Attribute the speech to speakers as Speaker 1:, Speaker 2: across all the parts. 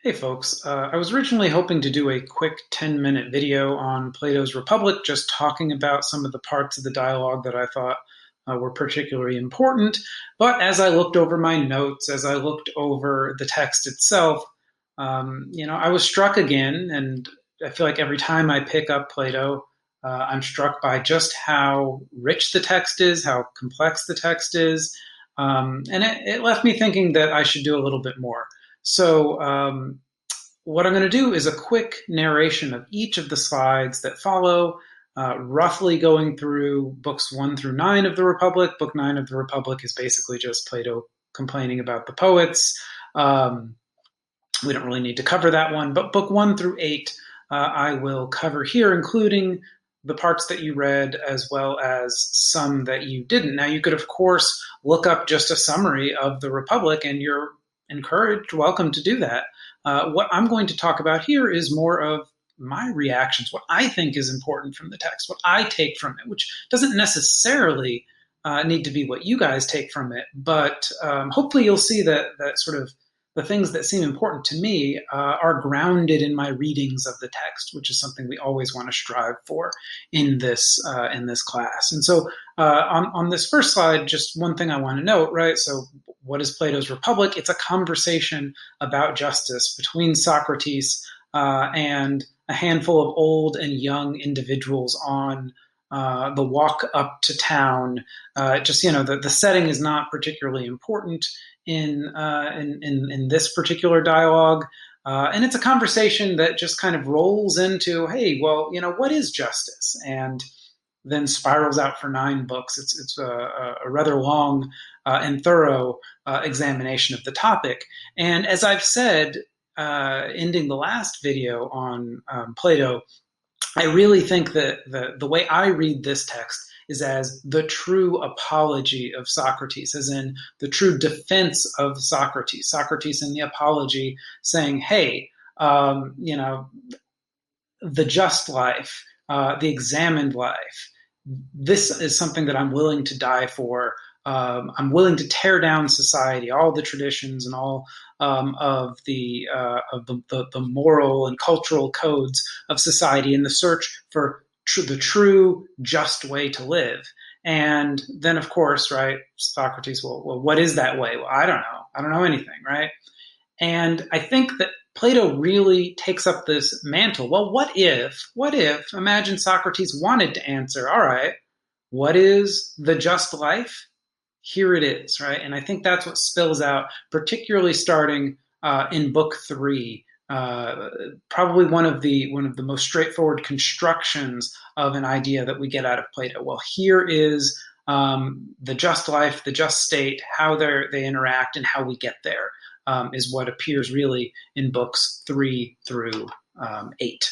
Speaker 1: Hey folks, I was originally hoping to do a quick 10-minute video on Plato's Republic, just talking about some of the parts of the dialogue that I thought were particularly important. But as I looked over my notes, as I looked over the text itself, I was struck again, and I feel like every time I pick up Plato, I'm struck by just how rich the text is, how complex the text is, and it left me thinking that I should do a little bit more. So, what I'm going to do is a quick narration of each of the slides that follow, roughly going through books 1 through 9 of the Republic. Book 9 of the Republic is basically just Plato complaining about the poets. We don't really need to cover that one, but book 1 through 8 I will cover here, including the parts that you read as well as some that you didn't. Now, you could, of course, look up just a summary of the Republic, and you're encouraged, welcome to do that. What I'm going to talk about here is more of my reactions, what I think is important from the text, what I take from it, which doesn't necessarily need to be what you guys take from it, but hopefully you'll see that sort of the things that seem important to me are grounded in my readings of the text, which is something we always want to strive for in this class. And so, on this first slide, just one thing I want to note, right? So, what is Plato's Republic? It's a conversation about justice between Socrates and a handful of old and young individuals on the walk up to town. The setting is not particularly important in this particular dialogue. And it's a conversation that just kind of rolls into, hey, well, what is justice? And then spirals out for 9 books. It's a rather long and thorough examination of the topic. And as I've said, ending the last video on Plato, I really think that the way I read this text is as the true apology of Socrates, as in the true defense of Socrates. Socrates in the apology saying, hey, the just life, the examined life, this is something that I'm willing to die for. I'm willing to tear down society, all the traditions and all of the moral and cultural codes of society in the search for the true, just way to live. And then, of course, right, Socrates, well, what is that way? Well, I don't know. I don't know anything, right? And I think that Plato really takes up this mantle. Well, imagine Socrates wanted to answer, all right, what is the just life? Here it is, right? And I think that's what spills out, particularly starting in book 3, probably one of the most straightforward constructions of an idea that we get out of Plato. Well, here is the just life, the just state, how they interact, and how we get there is what appears really in books 3 through 8.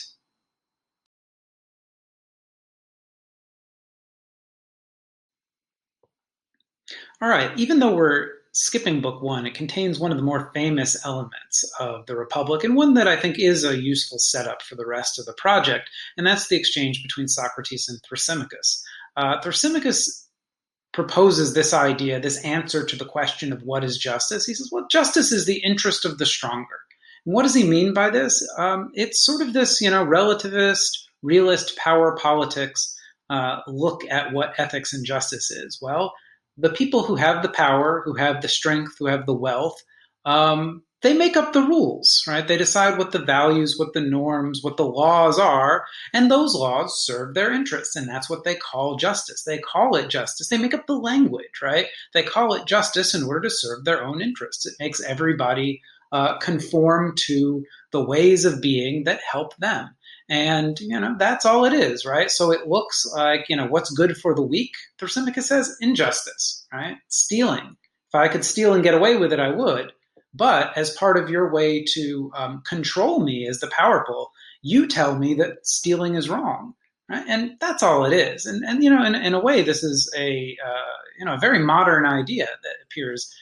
Speaker 1: All right, even though we're skipping book 1, it contains one of the more famous elements of the Republic, and one that I think is a useful setup for the rest of the project, and that's the exchange between Socrates and Thrasymachus. Thrasymachus proposes this idea, this answer to the question of what is justice. He says, well, justice is the interest of the stronger. And what does he mean by this? It's sort of this, relativist, realist power politics look at what ethics and justice is. Well, the people who have the power, who have the strength, who have the wealth, they make up the rules, right? They decide what the values, what the norms, what the laws are, and those laws serve their interests, and that's what they call justice. They call it justice. They make up the language, right? They call it justice in order to serve their own interests. It makes everybody conform to the ways of being that help them. And, that's all it is, right? So it looks like, what's good for the weak, Thrasymachus says, injustice, right? Stealing. If I could steal and get away with it, I would. But as part of your way to control me as the powerful, you tell me that stealing is wrong, right? And that's all it is. And in a way, this is a very modern idea that appears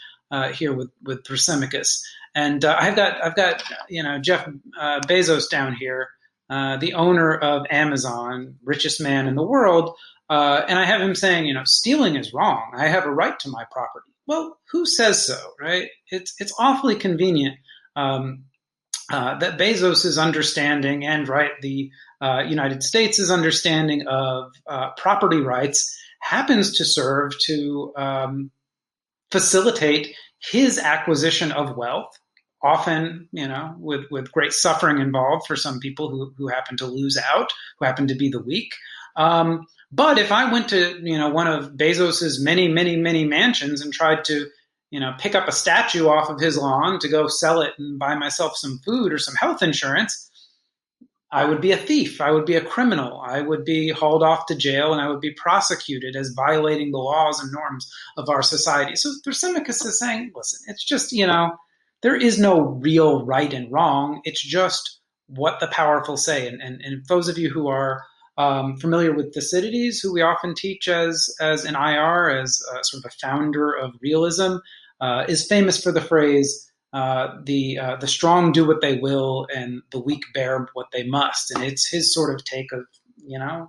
Speaker 1: here with Thrasymachus. And I've got Jeff Bezos down here, the owner of Amazon, richest man in the world, and I have him saying, stealing is wrong. I have a right to my property. Well, who says so, right? It's awfully convenient that Bezos's understanding and the United States' understanding of property rights happens to serve to facilitate his acquisition of wealth, often, with great suffering involved for some people who happen to lose out, who happen to be the weak. But if I went to, one of Bezos's many, many, many mansions and tried to, pick up a statue off of his lawn to go sell it and buy myself some food or some health insurance, I would be a thief. I would be a criminal. I would be hauled off to jail and I would be prosecuted as violating the laws and norms of our society. So Thrasymachus is saying, listen, it's just, there is no real right and wrong. It's just what the powerful say. And those of you who are familiar with Thucydides, who we often teach as an IR, as sort of a founder of realism, is famous for the phrase, the strong do what they will and the weak bear what they must. And it's his sort of take of,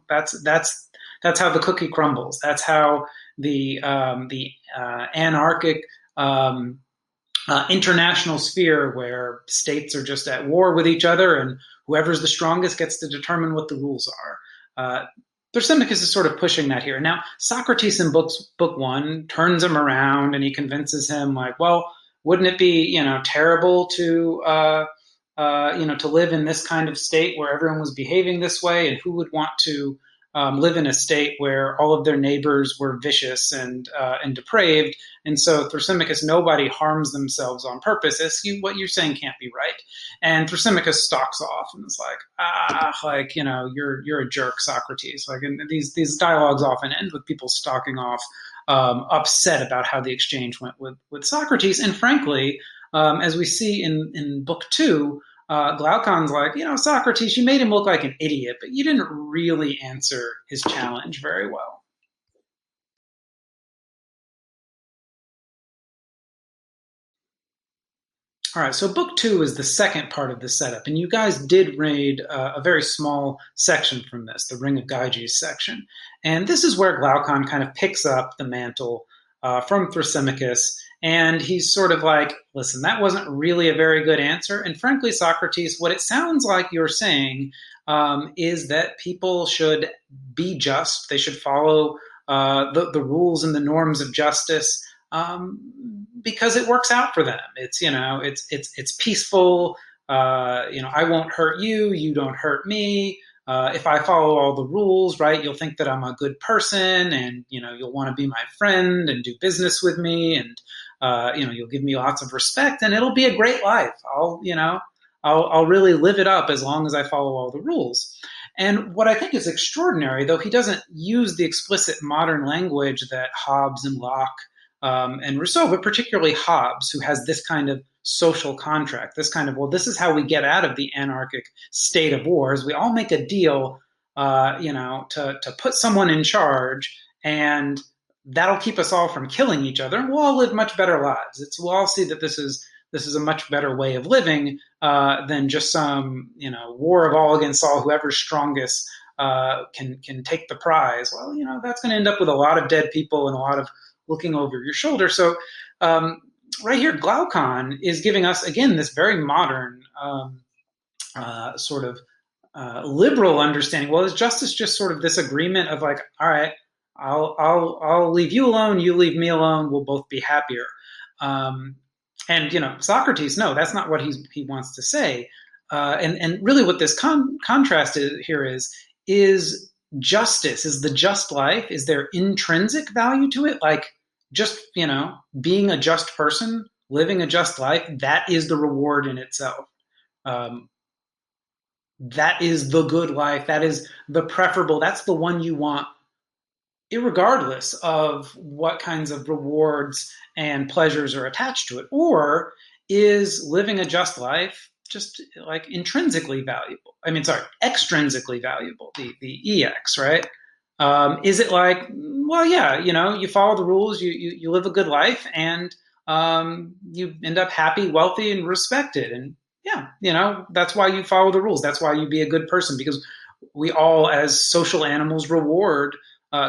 Speaker 1: that's how the cookie crumbles. That's how the anarchic international sphere, where states are just at war with each other and whoever's the strongest gets to determine what the rules are. Thrasymachus is sort of pushing that here. Now, Socrates in book one turns him around and he convinces him, like, well, wouldn't it be, terrible to, to live in this kind of state where everyone was behaving this way, and who would want to live in a state where all of their neighbors were vicious and depraved? And so Thrasymachus, nobody harms themselves on purpose. What you're saying can't be right. And Thrasymachus stalks off and is like, you're a jerk, Socrates. Like, and these dialogues often end with people stalking off, upset about how the exchange went with Socrates. And frankly, as we see in book two, Glaucon's like, Socrates, you made him look like an idiot, but you didn't really answer his challenge very well. All right, so book two is the second part of the setup, and you guys did read a very small section from this, the Ring of Gyges section. And this is where Glaucon kind of picks up the mantle from Thrasymachus, and he's sort of like, listen, that wasn't really a very good answer. And frankly, Socrates, what it sounds like you're saying is that people should be just. They should follow the rules and the norms of justice, because it works out for them. It's peaceful. I won't hurt you. You don't hurt me. If I follow all the rules, right, you'll think that I'm a good person, and you'll want to be my friend and do business with me, and you'll give me lots of respect, and it'll be a great life. I'll really live it up as long as I follow all the rules. And what I think is extraordinary, though he doesn't use the explicit modern language that Hobbes and Locke and Rousseau, but particularly Hobbes, who has this kind of social contract, this kind of, well, this is how we get out of the anarchic state of wars. We all make a deal, to put someone in charge, and that'll keep us all from killing each other, and we'll all live much better lives. We'll all see that this is a much better way of living than just some, war of all against all. Whoever's strongest can take the prize. Well, that's going to end up with a lot of dead people and a lot of looking over your shoulder. So right here, Glaucon is giving us, again, this very modern sort of liberal understanding. Well, is justice just sort of this agreement of like, all right, I'll leave you alone, you leave me alone, we'll both be happier. And Socrates, no, that's not what he wants to say. And really, what this contrast here is justice. Is the just life? Is there intrinsic value to it? Like, just being a just person, living a just life, that is the reward in itself. That is the good life. That is the preferable. That's the one you want, irregardless of what kinds of rewards and pleasures are attached to it. Or is living a just life just like intrinsically valuable? Extrinsically valuable, the EX, right? Is it like, well, yeah, you follow the rules, you live a good life, and you end up happy, wealthy, and respected. And yeah, that's why you follow the rules. That's why you be a good person, because we all, as social animals, reward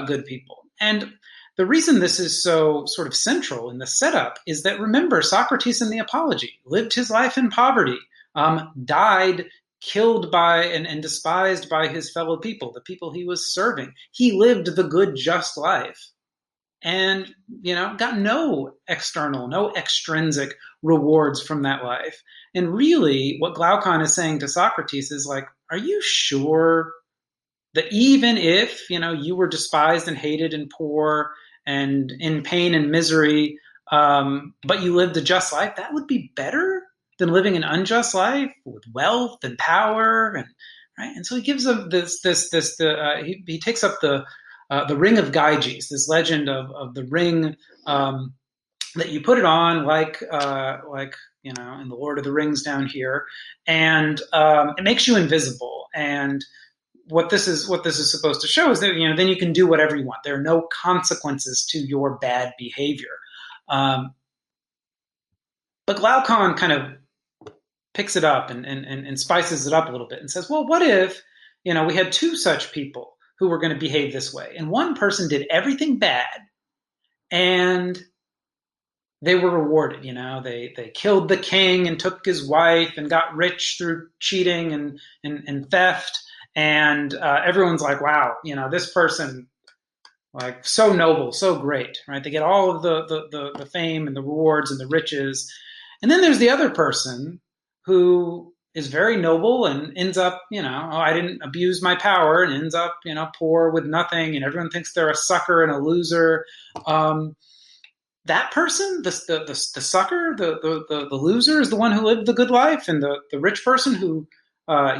Speaker 1: good people. And the reason this is so sort of central in the setup is that, remember, Socrates in the Apology lived his life in poverty. died killed by and despised by his fellow people, the people he was serving. He lived the good, just life and got no external, no extrinsic rewards from that life. And really, what Glaucon is saying to Socrates is like, are you sure that even if you were despised and hated and poor and in pain and misery, but you lived a just life, that would be better than living an unjust life with wealth and power and right? And so he gives them he takes up the Ring of Gyges, this legend of the ring that you put it on like in the Lord of the Rings down here, and it makes you invisible. And what this is supposed to show is that then you can do whatever you want. There are no consequences to your bad behavior. But Glaucon kind of picks it up and spices it up a little bit and says, well, what if we had two such people who were going to behave this way, and one person did everything bad and they were rewarded. They killed the king and took his wife and got rich through cheating and theft. And everyone's like, wow, this person, like, so noble, so great, right? They get all of the fame and the rewards and the riches. And then there's the other person who is very noble and ends up, oh, I didn't abuse my power, and ends up, poor with nothing, and everyone thinks they're a sucker and a loser. That person, the sucker, the loser, is the one who lived the good life, and the rich person who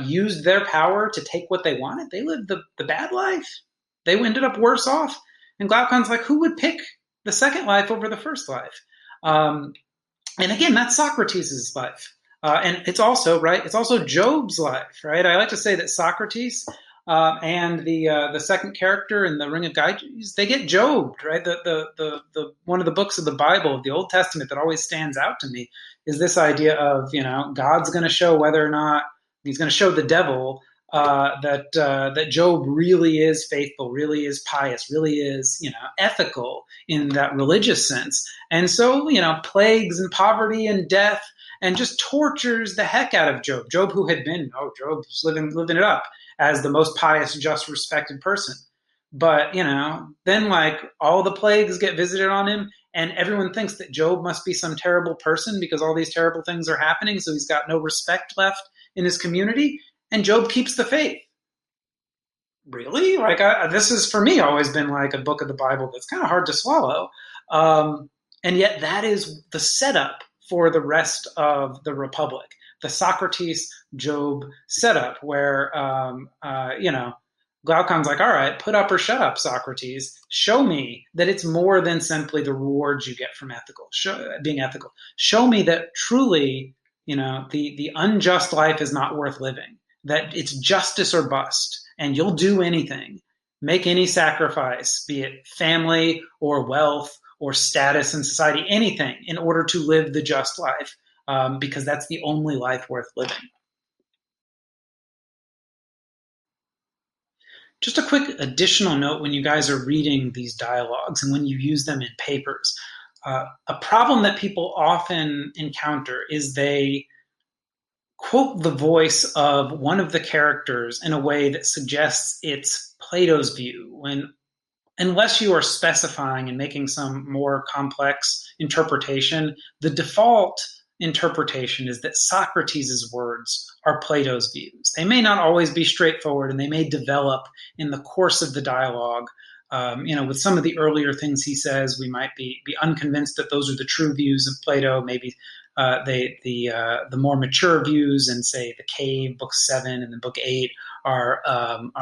Speaker 1: used their power to take what they wanted, they lived the bad life. They ended up worse off. And Glaucon's like, who would pick the second life over the first life? And again, that's Socrates' life. And it's also, right, it's also Job's life, right? I like to say that Socrates and the second character in the Ring of Gyges, they get Jobed, right? The one of the books of the Bible, of the Old Testament, that always stands out to me is this idea of God's going to show whether or not he's going to show the devil that Job really is faithful, really is pious, really is ethical in that religious sense, and so plagues and poverty and death and just tortures the heck out of Job. Job, who had been Job's living it up as the most pious, just, respected person. But, then like all the plagues get visited on him, and everyone thinks that Job must be some terrible person because all these terrible things are happening. So he's got no respect left in his community. And Job keeps the faith. Really? Like, this has, for me, always been like a book of the Bible that's kind of hard to swallow. And yet that is the setup for the rest of the Republic. The Socrates Job setup, where Glaucon's like, all right, put up or shut up, Socrates. Show me that it's more than simply the rewards you get from being ethical. Show me that truly, the unjust life is not worth living. That it's justice or bust, and you'll do anything, make any sacrifice, be it family or wealth or status in society, anything, in order to live the just life. Because that's the only life worth living. Just a quick additional note when you guys are reading these dialogues and when you use them in papers. A problem that people often encounter is they quote the voice of one of the characters in a way that suggests it's Plato's view, when unless you are specifying and making some more complex interpretation, the default interpretation is that Socrates' words are Plato's views. They may not always be straightforward, and they may develop in the course of the dialogue. With some of the earlier things he says, we might be unconvinced that those are the true views of Plato. Maybe the more mature views, and say the Cave, Book 7 and then Book 8, are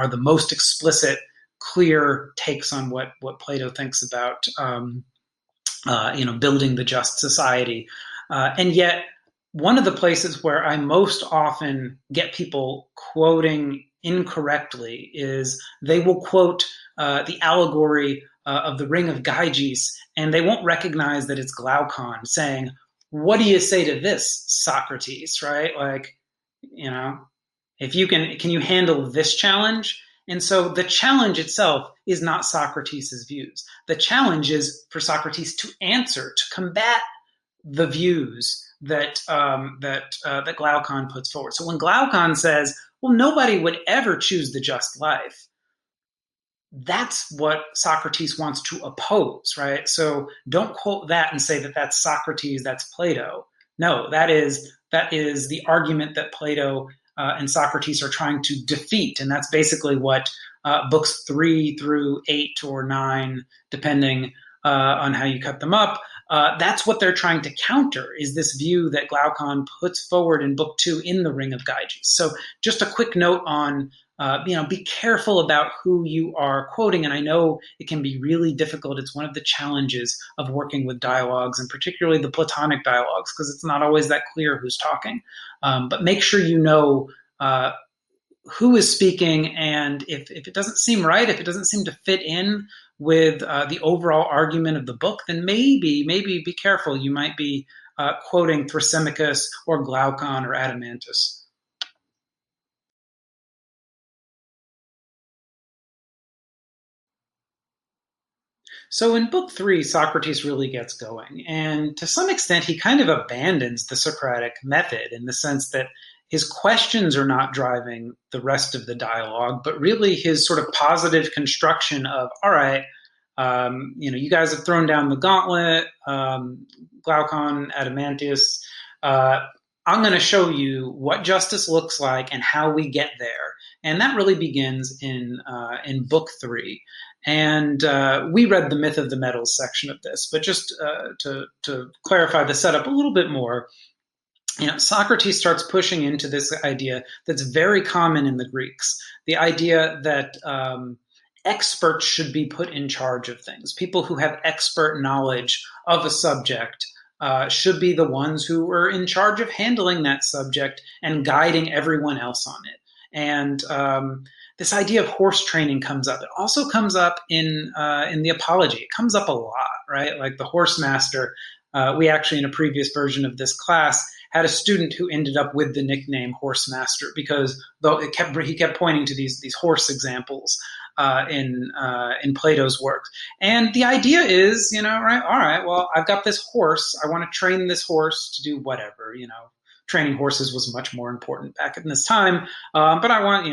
Speaker 1: the most explicit, clear takes on what Plato thinks about building the just society. And yet, one of the places where I most often get people quoting incorrectly is they will quote the allegory of the Ring of Gyges, and they won't recognize that it's Glaucon saying, "What do you say to this, Socrates?" Right? Like, if you can you handle this challenge? And so the challenge itself is not Socrates' views. The challenge is for Socrates to answer, to combat the views that Glaucon puts forward. So when Glaucon says, "Well, nobody would ever choose the just life," that's what Socrates wants to oppose, right? So don't quote that and say that that's Socrates, that's Plato. No, that is the argument that Plato and Socrates are trying to defeat, and that's basically what books 3 through 8 or 9, depending on how you cut them up. That's what they're trying to counter, is this view that Glaucon puts forward in book 2 in the Ring of Gyges. So just a quick note on be careful about who you are quoting. And I know it can be really difficult. It's one of the challenges of working with dialogues, and particularly the Platonic dialogues, because it's not always that clear who's talking. But make sure you know who is speaking, and if it doesn't seem right, if it doesn't seem to fit in with the overall argument of the book, then maybe be careful. You might be quoting Thrasymachus or Glaucon or Adeimantus. So in book 3, Socrates really gets going. And to some extent, he kind of abandons the Socratic method, in the sense that his questions are not driving the rest of the dialogue, but really his sort of positive construction of, all right, you guys have thrown down the gauntlet, Glaucon, Adamantius. I'm going to show you what justice looks like and how we get there. And that really begins in book 3. And we read the Myth of the Metals section of this, but just to clarify the setup a little bit more, Socrates starts pushing into this idea that's very common in the Greeks, the idea that experts should be put in charge of things. People who have expert knowledge of a subject should be the ones who are in charge of handling that subject and guiding everyone else on it. And this idea of horse training comes up. It also comes up in the Apology. It comes up a lot, right? Like the horse master. We actually, in a previous version of this class, had a student who ended up with the nickname Horse Master, because though he kept pointing to these horse examples in Plato's work. And the idea is, right? All right, well, I've got this horse. I want to train this horse to do whatever. Training horses was much more important back in this time. But I want,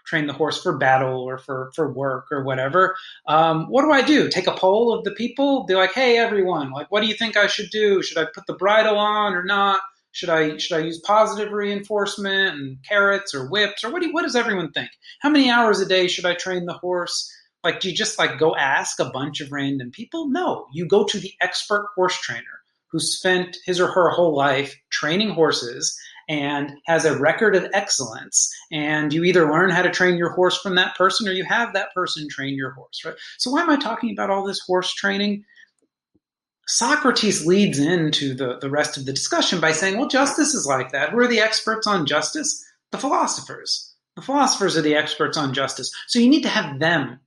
Speaker 1: train the horse for battle or for work or whatever. What do I do? Take a poll of the people? Be like, hey, everyone, like, what do you think I should do? Should I put the bridle on or not? Should I use positive reinforcement and carrots or whips, or what does everyone think? How many hours a day should I train the horse? Like, do you just go ask a bunch of random people? No, you go to the expert horse trainer who spent his or her whole life training horses and has a record of excellence. And you either learn how to train your horse from that person, or you have that person train your horse, right? So why am I talking about all this horse training? Socrates leads into the rest of the discussion by saying, well, justice is like that. Who are the experts on justice? The philosophers. The philosophers are the experts on justice. So you need to have them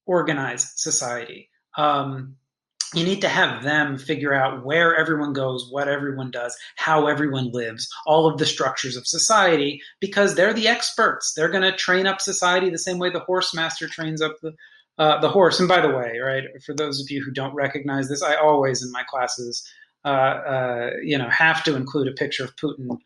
Speaker 1: organize society. You need to have them figure out where everyone goes, what everyone does, how everyone lives, all of the structures of society, because they're the experts. They're going to train up society the same way the horse master trains up the horse. And by the way, right, for those of you who don't recognize this, I always in my classes, have to include a picture of Putin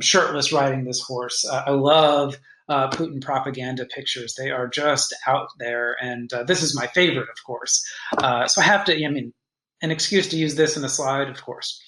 Speaker 1: shirtless riding this horse. I love Putin propaganda pictures. They are just out there, and this is my favorite, of course. So I have to, an excuse to use this in a slide, of course.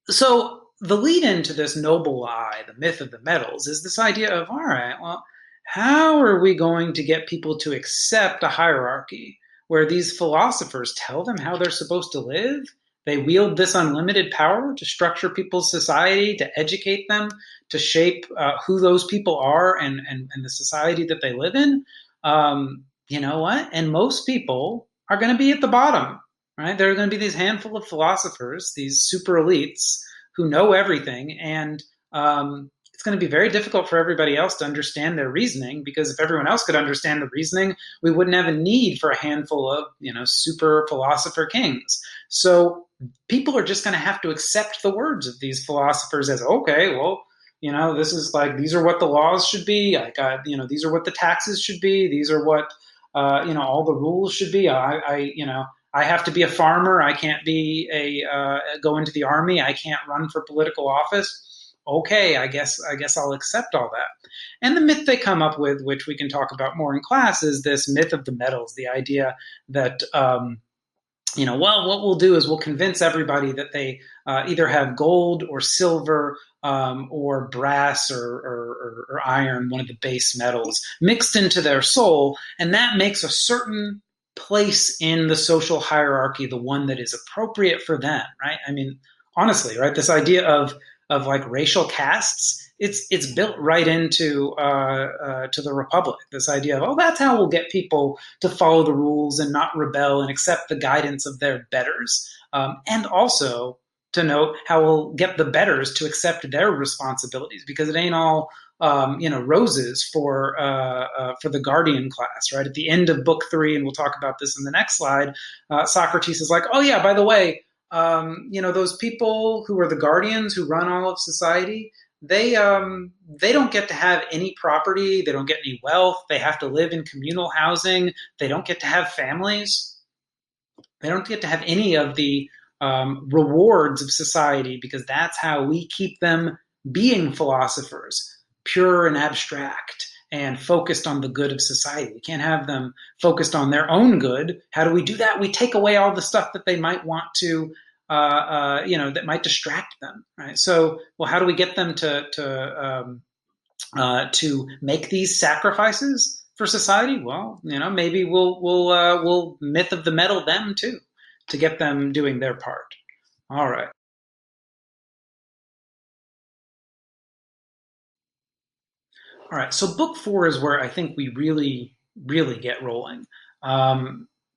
Speaker 1: So the lead into this noble lie, the myth of the metals, is this idea of, all right, well, how are we going to get people to accept a hierarchy where these philosophers tell them how they're supposed to live? They wield this unlimited power to structure people's society, to educate them, to shape who those people are and the society that they live in. You know what? And most people are going to be at the bottom, right? There are going to be these handful of philosophers, these super elites who know everything, and it's going to be very difficult for everybody else to understand their reasoning, because if everyone else could understand the reasoning, we wouldn't have a need for a handful of, super philosopher kings. So people are just going to have to accept the words of these philosophers as, okay, well, this is these are what the laws should be. These are what the taxes should be. These are what, all the rules should be. I have to be a farmer. I can't be go into the army. I can't run for political office. Okay, I guess I'll accept all that. And the myth they come up with, which we can talk about more in class, is this myth of the metals. The idea that well, what we'll do is we'll convince everybody that they either have gold or silver or brass or iron, one of the base metals, mixed into their soul, and that makes a certain place in the social hierarchy the one that is appropriate for them, right? I mean, honestly, right? This idea of like racial castes, it's built right into to the Republic. This idea of, oh, that's how we'll get people to follow the rules and not rebel and accept the guidance of their betters, and also to note how we'll get the betters to accept their responsibilities, because it ain't all roses for the guardian class, right? At the end of book 3, and we'll talk about this in the next slide, Socrates is like, oh yeah, by the way, those people who are the guardians who run all of society, they don't get to have any property, they don't get any wealth, they have to live in communal housing, they don't get to have families, they don't get to have any of the rewards of society, because that's how we keep them being philosophers, pure and abstract and focused on the good of society. We can't have them focused on their own good. How do we do that? We take away all the stuff that they might want to that might distract them, right? So, well, how do we get them to make these sacrifices for society? Well, maybe we'll myth of the metal them too, to get them doing their part. All right. All right. So book 4 is where I think we really, really get rolling,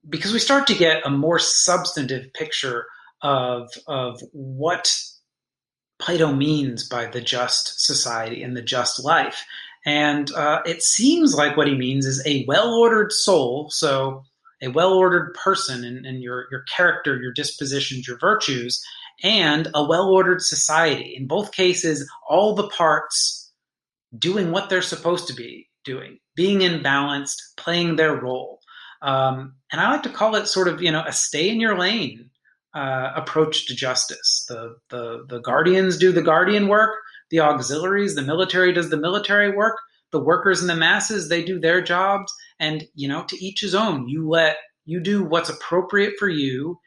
Speaker 1: because we start to get a more substantive picture of what Plato means by the just society and the just life. And it seems like what he means is a well-ordered soul, so a well-ordered person and your character, your dispositions, your virtues, and a well-ordered society. In both cases, all the parts doing what they're supposed to be doing, being in balance, playing their role. And I like to call it sort of, a stay in your lane approach to justice. The guardians do the guardian work, the auxiliaries, the military does the military work, the workers and the masses, they do their jobs, and to each his own. You do what's appropriate for you,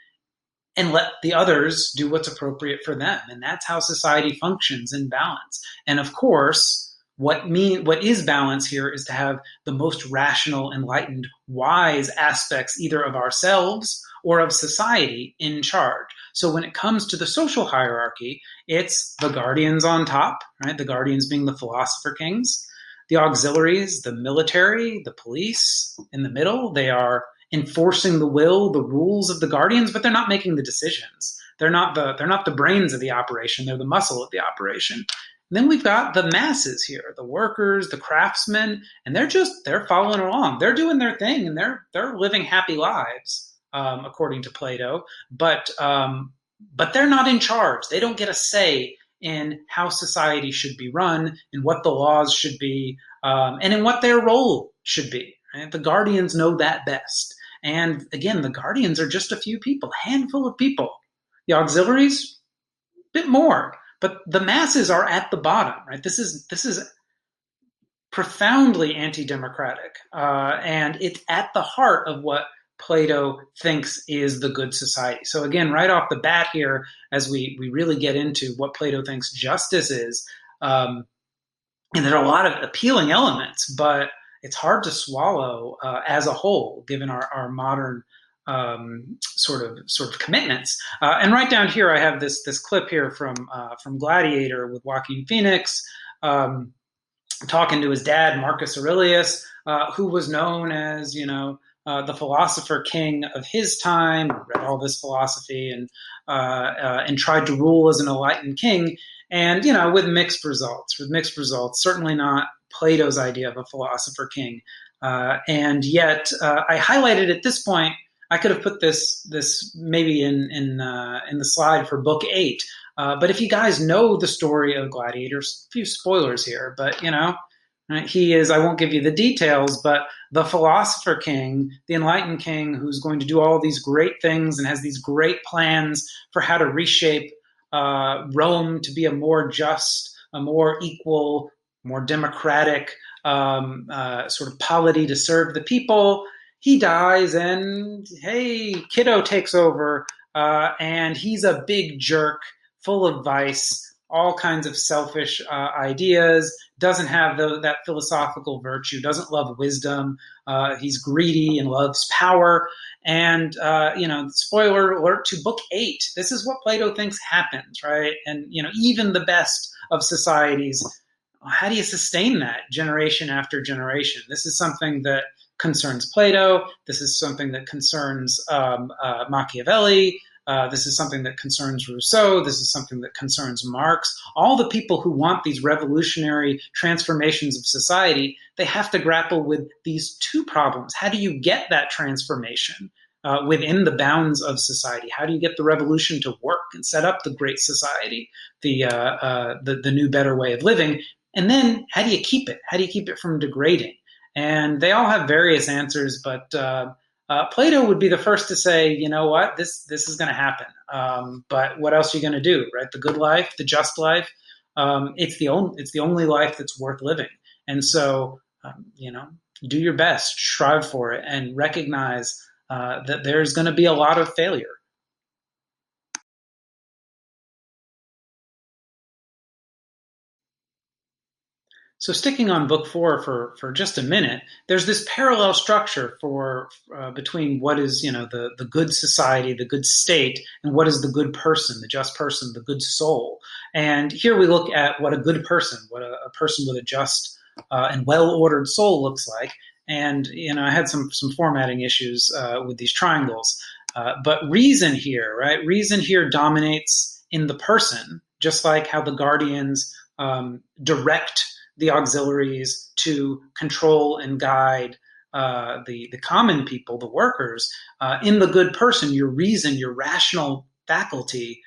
Speaker 1: and let the others do what's appropriate for them. And that's how society functions in balance. And of course, what is balance here is to have the most rational, enlightened, wise aspects either of ourselves or of society in charge. So when it comes to the social hierarchy, it's the guardians on top, right? The guardians being the philosopher kings, the auxiliaries, the military, the police in the middle. They are enforcing the will, the rules of the guardians, but they're not making the decisions. They're not the brains of the operation. They're the muscle of the operation. And then we've got the masses here, the workers, the craftsmen, and they're following along. They're doing their thing, and they're living happy lives, according to Plato. But they're not in charge. They don't get a say in how society should be run, in what the laws should be, and in what their role should be. Right? The guardians know that best. And again, the guardians are just a few people, a handful of people. The auxiliaries, a bit more, but the masses are at the bottom. Right? This is profoundly anti-democratic, and it's at the heart of what Plato thinks is the good society. So again, right off the bat here, as we really get into what Plato thinks justice is, and there are a lot of appealing elements, but it's hard to swallow as a whole, given our modern sort of commitments. And right down here, I have this clip here from Gladiator with Joaquin Phoenix talking to his dad, Marcus Aurelius, who was known as the philosopher king of his time, read all this philosophy and tried to rule as an enlightened king, and with mixed results. Certainly not Plato's idea of a philosopher king. And yet, I highlighted at this point. I could have put this maybe in the slide for book 8. But if you guys know the story of Gladiators, a few spoilers here, but Right? He is, I won't give you the details, but the philosopher king, the enlightened king who's going to do all these great things and has these great plans for how to reshape Rome to be a more just, a more equal, more democratic sort of polity to serve the people. He dies, and hey, kiddo takes over, and he's a big jerk, full of vice, all kinds of selfish ideas, doesn't have that philosophical virtue, doesn't love wisdom. He's greedy and loves power. And, spoiler alert to book 8. This is what Plato thinks happens, right? And, even the best of societies, how do you sustain that generation after generation? This is something that concerns Plato. This is something that concerns Machiavelli. This is something that concerns Rousseau. This is something that concerns Marx. All the people who want these revolutionary transformations of society, they have to grapple with these two problems. How do you get that transformation within the bounds of society? How do you get the revolution to work and set up the great society, the new, better way of living? And then how do you keep it? How do you keep it from degrading? And they all have various answers, but Plato would be the first to say, you know what, this is going to happen. But what else are you going to do, right? The good life, the just life, it's the only life that's worth living. And so, do your best, strive for it, and recognize that there's going to be a lot of failure. So sticking on book 4 for just a minute, there's this parallel structure for between what is the good society, the good state, and what is the good person, the just person, the good soul. And here we look at what a good person, what a person with a just and well-ordered soul looks like. And I had some formatting issues with these triangles, but reason here, right? Reason here dominates in the person, just like how the guardians direct the auxiliaries to control and guide the common people, the workers. In the good person, your reason, your rational faculty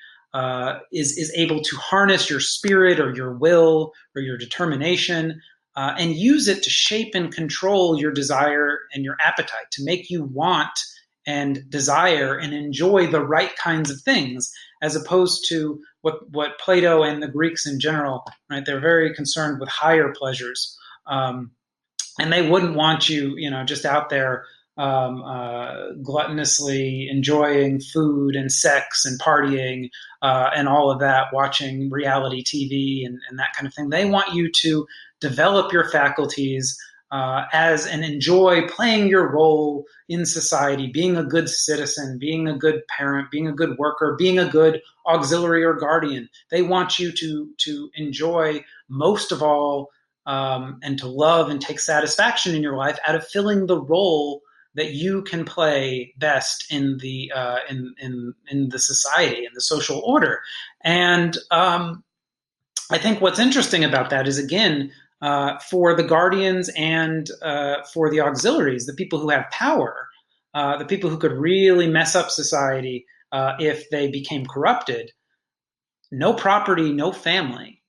Speaker 1: is able to harness your spirit or your will or your determination and use it to shape and control your desire and your appetite, to make you want and desire and enjoy the right kinds of things, as opposed to what Plato and the Greeks in general, right? They're very concerned with higher pleasures, and they wouldn't want you, just out there gluttonously enjoying food and sex and partying and all of that, watching reality TV and that kind of thing. They want you to develop your faculties and enjoy playing your role in society, being a good citizen, being a good parent, being a good worker, being a good auxiliary or guardian. They want you to enjoy most of all and to love and take satisfaction in your life out of filling the role that you can play best in the in the society, in the social order. And I think what's interesting about that is, again, for the guardians and for the auxiliaries, the people who have power, the people who could really mess up society if they became corrupted, no property, no family.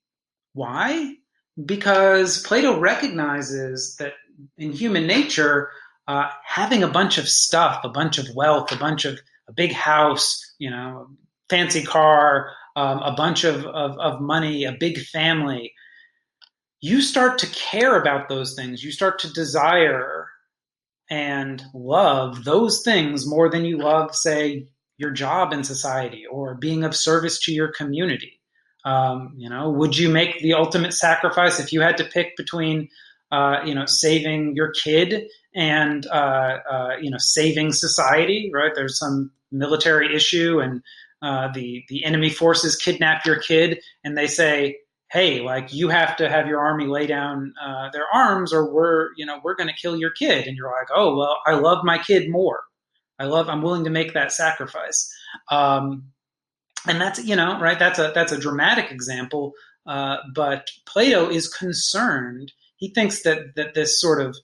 Speaker 1: Why? Because Plato recognizes that in human nature, having a bunch of stuff, a bunch of wealth, a big house, fancy car, a bunch of money, a big family, you start to care about those things. You start to desire and love those things more than you love, say, your job in society or being of service to your community. Would you make the ultimate sacrifice if you had to pick between, saving your kid and, saving society, right? There's some military issue and the enemy forces kidnap your kid and they say, hey, like, you have to have your army lay down their arms or we're going to kill your kid. And you're like, oh, well, I love my kid more. I'm willing to make that sacrifice. And that's, right. That's a dramatic example. But Plato is concerned. He thinks that this sort of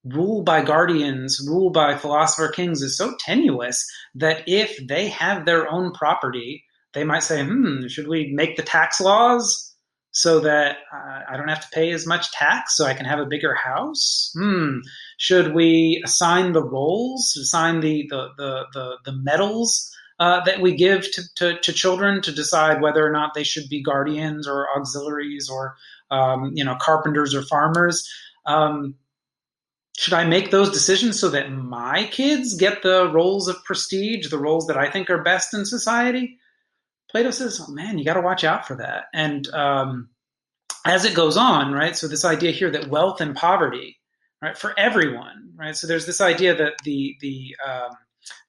Speaker 1: rule by guardians, rule by philosopher kings is so tenuous that if they have their own property, they might say, should we make the tax laws so that I don't have to pay as much tax, so I can have a bigger house? Should we assign the roles, assign the medals that we give to children to decide whether or not they should be guardians or auxiliaries or carpenters or farmers? Should I make those decisions so that my kids get the roles of prestige, the roles that I think are best in society? Plato says, oh, man, you got to watch out for that. And as it goes on, right? So this idea here that wealth and poverty, right, for everyone, right? So there's this idea that the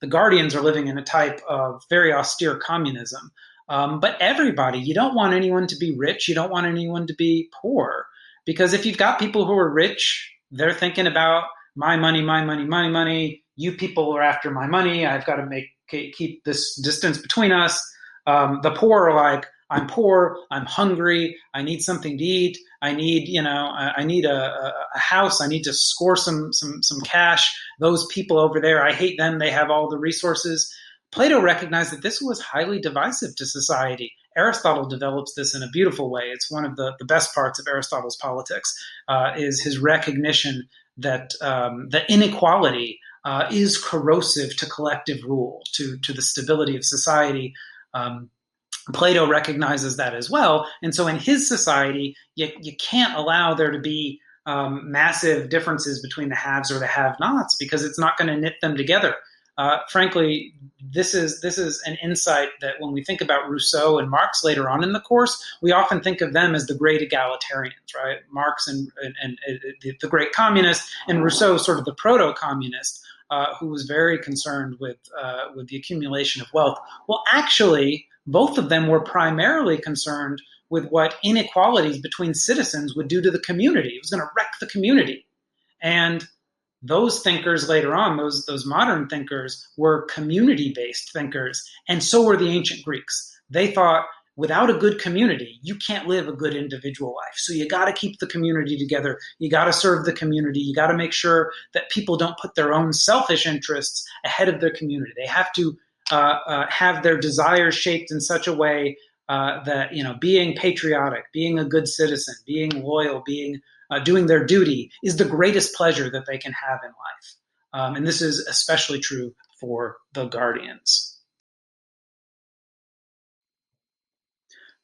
Speaker 1: guardians are living in a type of very austere communism, but everybody, you don't want anyone to be rich, you don't want anyone to be poor, because if you've got people who are rich, they're thinking about my money, my money, my money. You people are after my money. I've got to keep this distance between us. The poor are like, I'm poor, I'm hungry, I need something to eat, I need, I need a house, I need to score some cash. Those people over there, I hate them, they have all the resources. Plato recognized that this was highly divisive to society. Aristotle develops this in a beautiful way. It's one of the best parts of Aristotle's Politics, is his recognition that that inequality is corrosive to collective rule, to the stability of society. Plato recognizes that as well. And so in his society, you can't allow there to be massive differences between the haves or the have-nots, because it's not going to knit them together. Frankly, this is an insight that when we think about Rousseau and Marx later on in the course, we often think of them as the great egalitarians, right? Marx and the great communist, and Rousseau sort of the proto-communist, who was very concerned with the accumulation of wealth. Well, actually, both of them were primarily concerned with what inequalities between citizens would do to the community. It was going to wreck the community. And those thinkers later on, those modern thinkers, were community-based thinkers, and so were the ancient Greeks. They thought, without a good community, you can't live a good individual life. So you got to keep the community together. You got to serve the community. You got to make sure that people don't put their own selfish interests ahead of their community. They have to have their desires shaped in such a way that, being patriotic, being a good citizen, being loyal, being doing their duty is the greatest pleasure that they can have in life. And this is especially true for the guardians.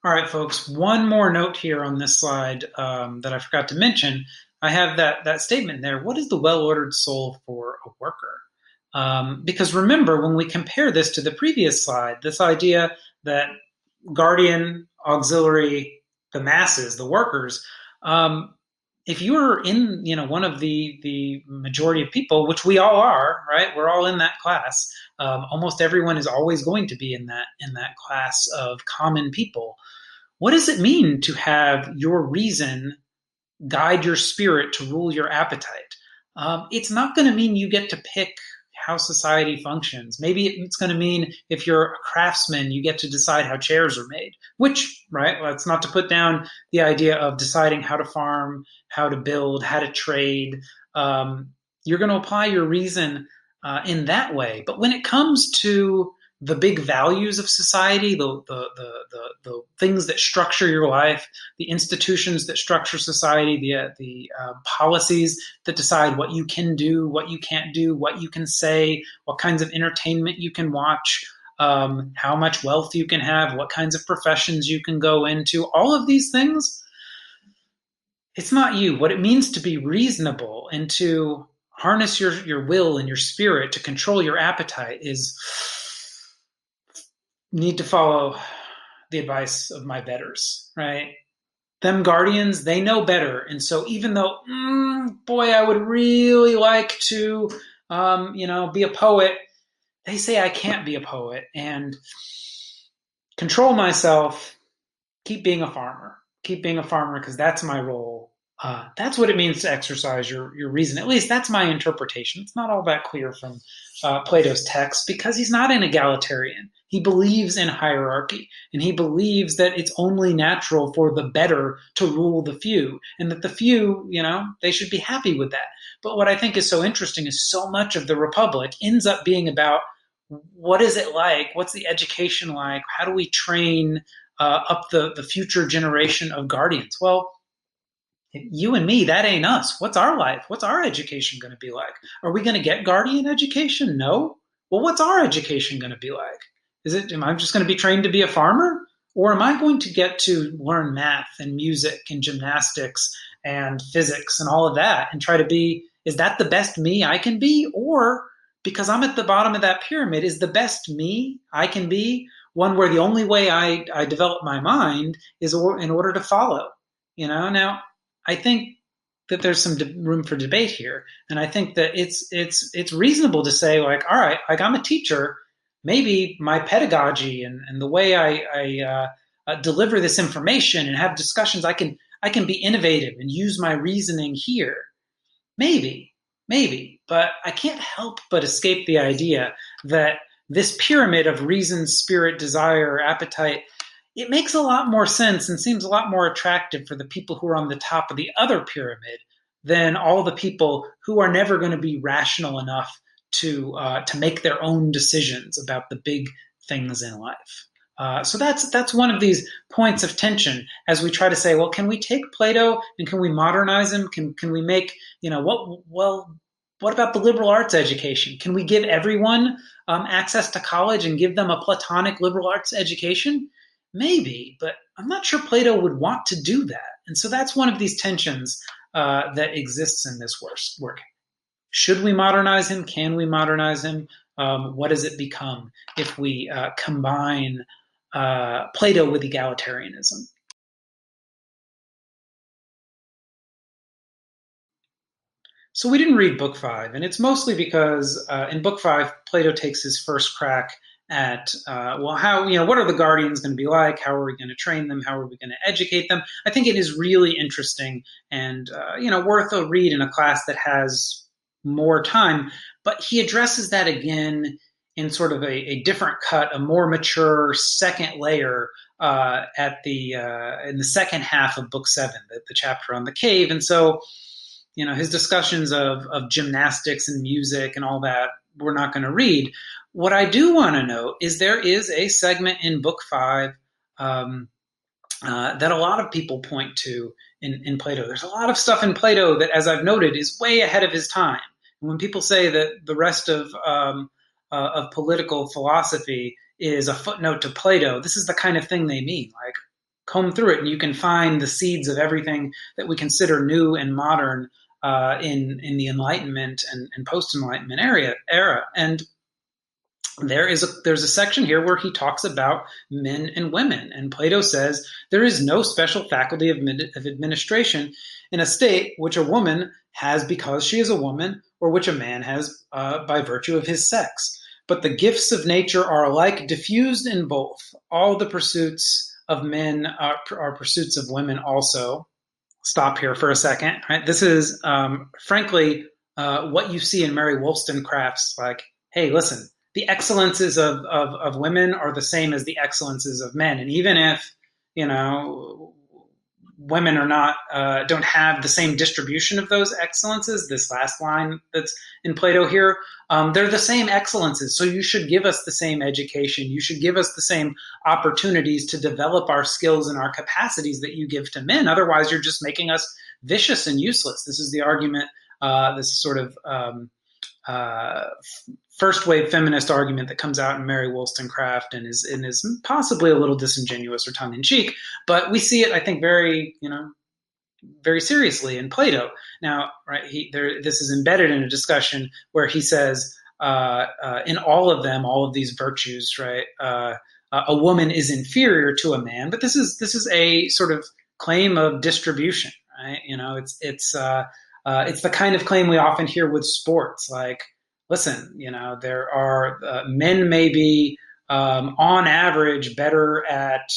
Speaker 1: All right, folks, one more note here on this slide that I forgot to mention. I have that statement there. What is the well-ordered soul for a worker? Because remember, when we compare this to the previous slide, this idea that guardian, auxiliary, the masses, the workers, if you're in one of the majority of people, which we all are, right? We're all in that class. Almost everyone is always going to be in that class of common people. What does it mean to have your reason guide your spirit to rule your appetite? It's not going to mean you get to pick how society functions. Maybe it's going to mean if you're a craftsman, you get to decide how chairs are made, which, right, that's not to put down the idea of deciding how to farm, how to build, how to trade. You're going to apply your reason in that way. But when it comes to the big values of society, the things that structure your life, the institutions that structure society, the policies that decide what you can do, what you can't do, what you can say, what kinds of entertainment you can watch, how much wealth you can have, what kinds of professions you can go into, all of these things, it's not you. What it means to be reasonable and to harness your will and your spirit to control your appetite is need to follow the advice of my betters, right? Them guardians, they know better. And so even though, boy, I would really like to, be a poet, they say I can't be a poet and control myself, keep being a farmer because that's my role. That's what it means to exercise your reason. At least that's my interpretation. It's not all that clear from Plato's text because he's not an egalitarian. He believes in hierarchy, and he believes that it's only natural for the better to rule the few, and that the few, they should be happy with that. But what I think is so interesting is so much of the Republic ends up being about what is it like? What's the education like? How do we train up the future generation of guardians. Well, you and me, that ain't us. What's our life? What's our education going to be like? Are we going to get guardian education? No. Well, what's our education going to be like? Am I just going to be trained to be a farmer? Or am I going to get to learn math and music and gymnastics and physics and all of that and try to be, is that the best me I can be? Or because I'm at the bottom of that pyramid, is the best me I can be one where the only way I develop my mind is in order to follow? Now I think that there's some room for debate here, and I think that it's reasonable to say, like, all right, like I'm a teacher, maybe my pedagogy and the way I deliver this information and have discussions, I can be innovative and use my reasoning here. Maybe, but I can't help but escape the idea that this pyramid of reason, spirit, desire, appetite, it makes a lot more sense and seems a lot more attractive for the people who are on the top of the other pyramid than all the people who are never going to be rational enough to make their own decisions about the big things in life. So that's one of these points of tension as we try to say, well, can we take Plato and can we modernize him? Can we make what about the liberal arts education? Can we give everyone access to college and give them a Platonic liberal arts education? Maybe, but I'm not sure Plato would want to do that. And so that's one of these tensions that exists in this work. Should we modernize him? Can we modernize him? What does it become if we combine Plato with egalitarianism? So we didn't read book five, and it's mostly because in book five, Plato takes his first crack at how what are the guardians going to be like? How are we going to train them? How are we going to educate them? I think it is really interesting and worth a read in a class that has more time. But he addresses that again in sort of a different cut, a more mature second layer in the second half of book seven, the chapter on the cave, and so his discussions of gymnastics and music and all that, we're not going to read. What I do want to note is there is a segment in book five that a lot of people point to in Plato. There's a lot of stuff in Plato that, as I've noted, is way ahead of his time. And when people say that the rest of political philosophy is a footnote to Plato, this is the kind of thing they mean. Like, comb through it and you can find the seeds of everything that we consider new and modern in the Enlightenment and post-Enlightenment era. And there's a section here where he talks about men and women, and Plato says there is no special faculty of administration in a state which a woman has because she is a woman, or which a man has by virtue of his sex. But the gifts of nature are alike diffused in both. All the pursuits of men are pursuits of women also. Stop here for a second. Right? This is, frankly, what you see in Mary Wollstonecraft's, like, hey, listen, the excellences of women are the same as the excellences of men. And even if, women are not, don't have the same distribution of those excellences, this last line that's in Plato here, they're the same excellences. So you should give us the same education. You should give us the same opportunities to develop our skills and our capacities that you give to men. Otherwise, you're just making us vicious and useless. This is the argument, this sort of first wave feminist argument that comes out in Mary Wollstonecraft and is possibly a little disingenuous or tongue in cheek, but we see it, I think, very seriously in Plato. Now, right, this is embedded in a discussion where he says in all of them, all of these virtues, right, a woman is inferior to a man, but this is a sort of claim of distribution, right? It's the kind of claim we often hear with sports, like, listen, there are men may be on average better at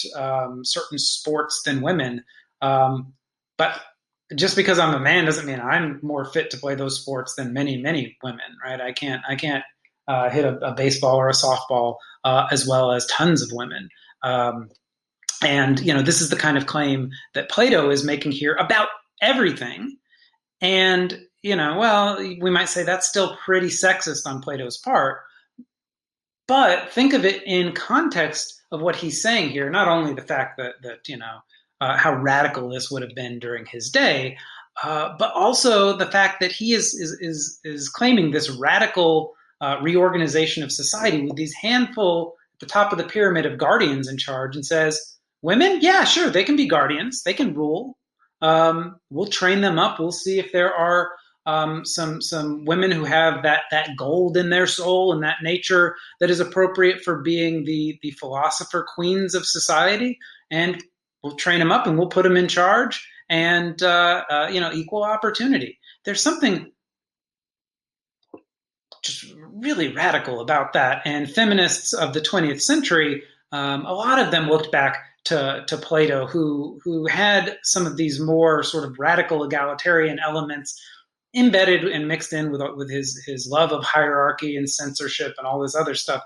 Speaker 1: certain sports than women, but just because I'm a man doesn't mean I'm more fit to play those sports than many women, right? I can't hit a baseball or a softball as well as tons of women. And this is the kind of claim that Plato is making here about everything. And we might say that's still pretty sexist on Plato's part, But think of it in context of what he's saying here. Not only the fact that how radical this would have been during his day, but also the fact that he is claiming this radical reorganization of society with these handful at the top of the pyramid of guardians in charge, and says, "Women, yeah, sure, they can be guardians, they can rule. We'll train them up. We'll see if there are some women who have that gold in their soul and that nature that is appropriate for being the philosopher queens of society, and we'll train them up and we'll put them in charge, and equal opportunity." There's something just really radical about that, and feminists of the 20th century, a lot of them looked back to Plato, who had some of these more sort of radical egalitarian elements embedded and mixed in with his love of hierarchy and censorship and all this other stuff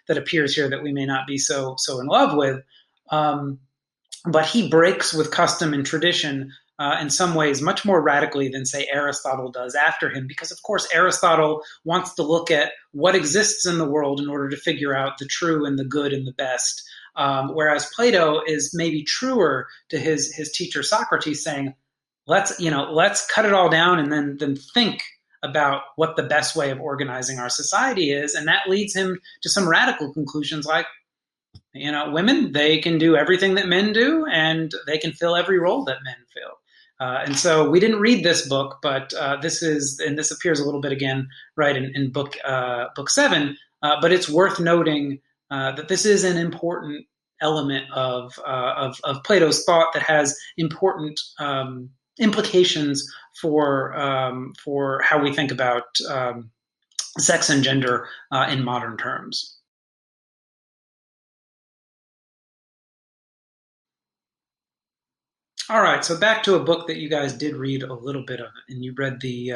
Speaker 1: that appears here that we may not be so in love with. Um, but he breaks with custom and tradition in some ways much more radically than, say, Aristotle does after him, because, of course, Aristotle wants to look at what exists in the world in order to figure out the true and the good and the best. Whereas Plato is maybe truer to his teacher Socrates, saying, let's cut it all down and then think about what the best way of organizing our society is. And that leads him to some radical conclusions like, women, they can do everything that men do, and they can fill every role that men fill. And so we didn't read this book, but this appears a little bit again, right, in book 7. But it's worth noting that this is an important element of Plato's thought that has important implications for how we think about sex and gender in modern terms. All right, so back to a book that you guys did read a little bit of, and you read the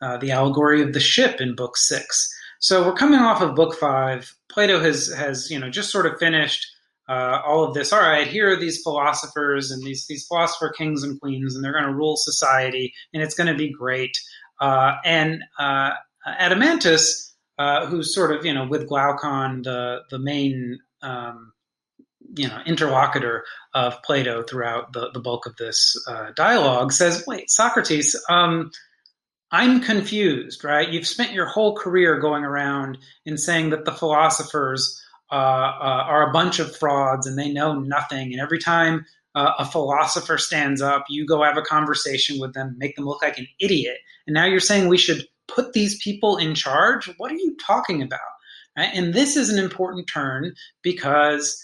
Speaker 1: allegory of the ship in book 6. So we're coming off of book 5. Plato has just sort of finished all of this. All right, here are these philosophers and these philosopher kings and queens, and they're going to rule society, and it's going to be great. And Adeimantus, who's sort of with Glaucon the main interlocutor of Plato throughout the bulk of this dialogue, says, "Wait, Socrates, I'm confused, right? You've spent your whole career going around and saying that the philosophers are a bunch of frauds and they know nothing. And every time a philosopher stands up, you go have a conversation with them, make them look like an idiot. And now you're saying we should put these people in charge? What are you talking about?" Right? And this is an important turn because,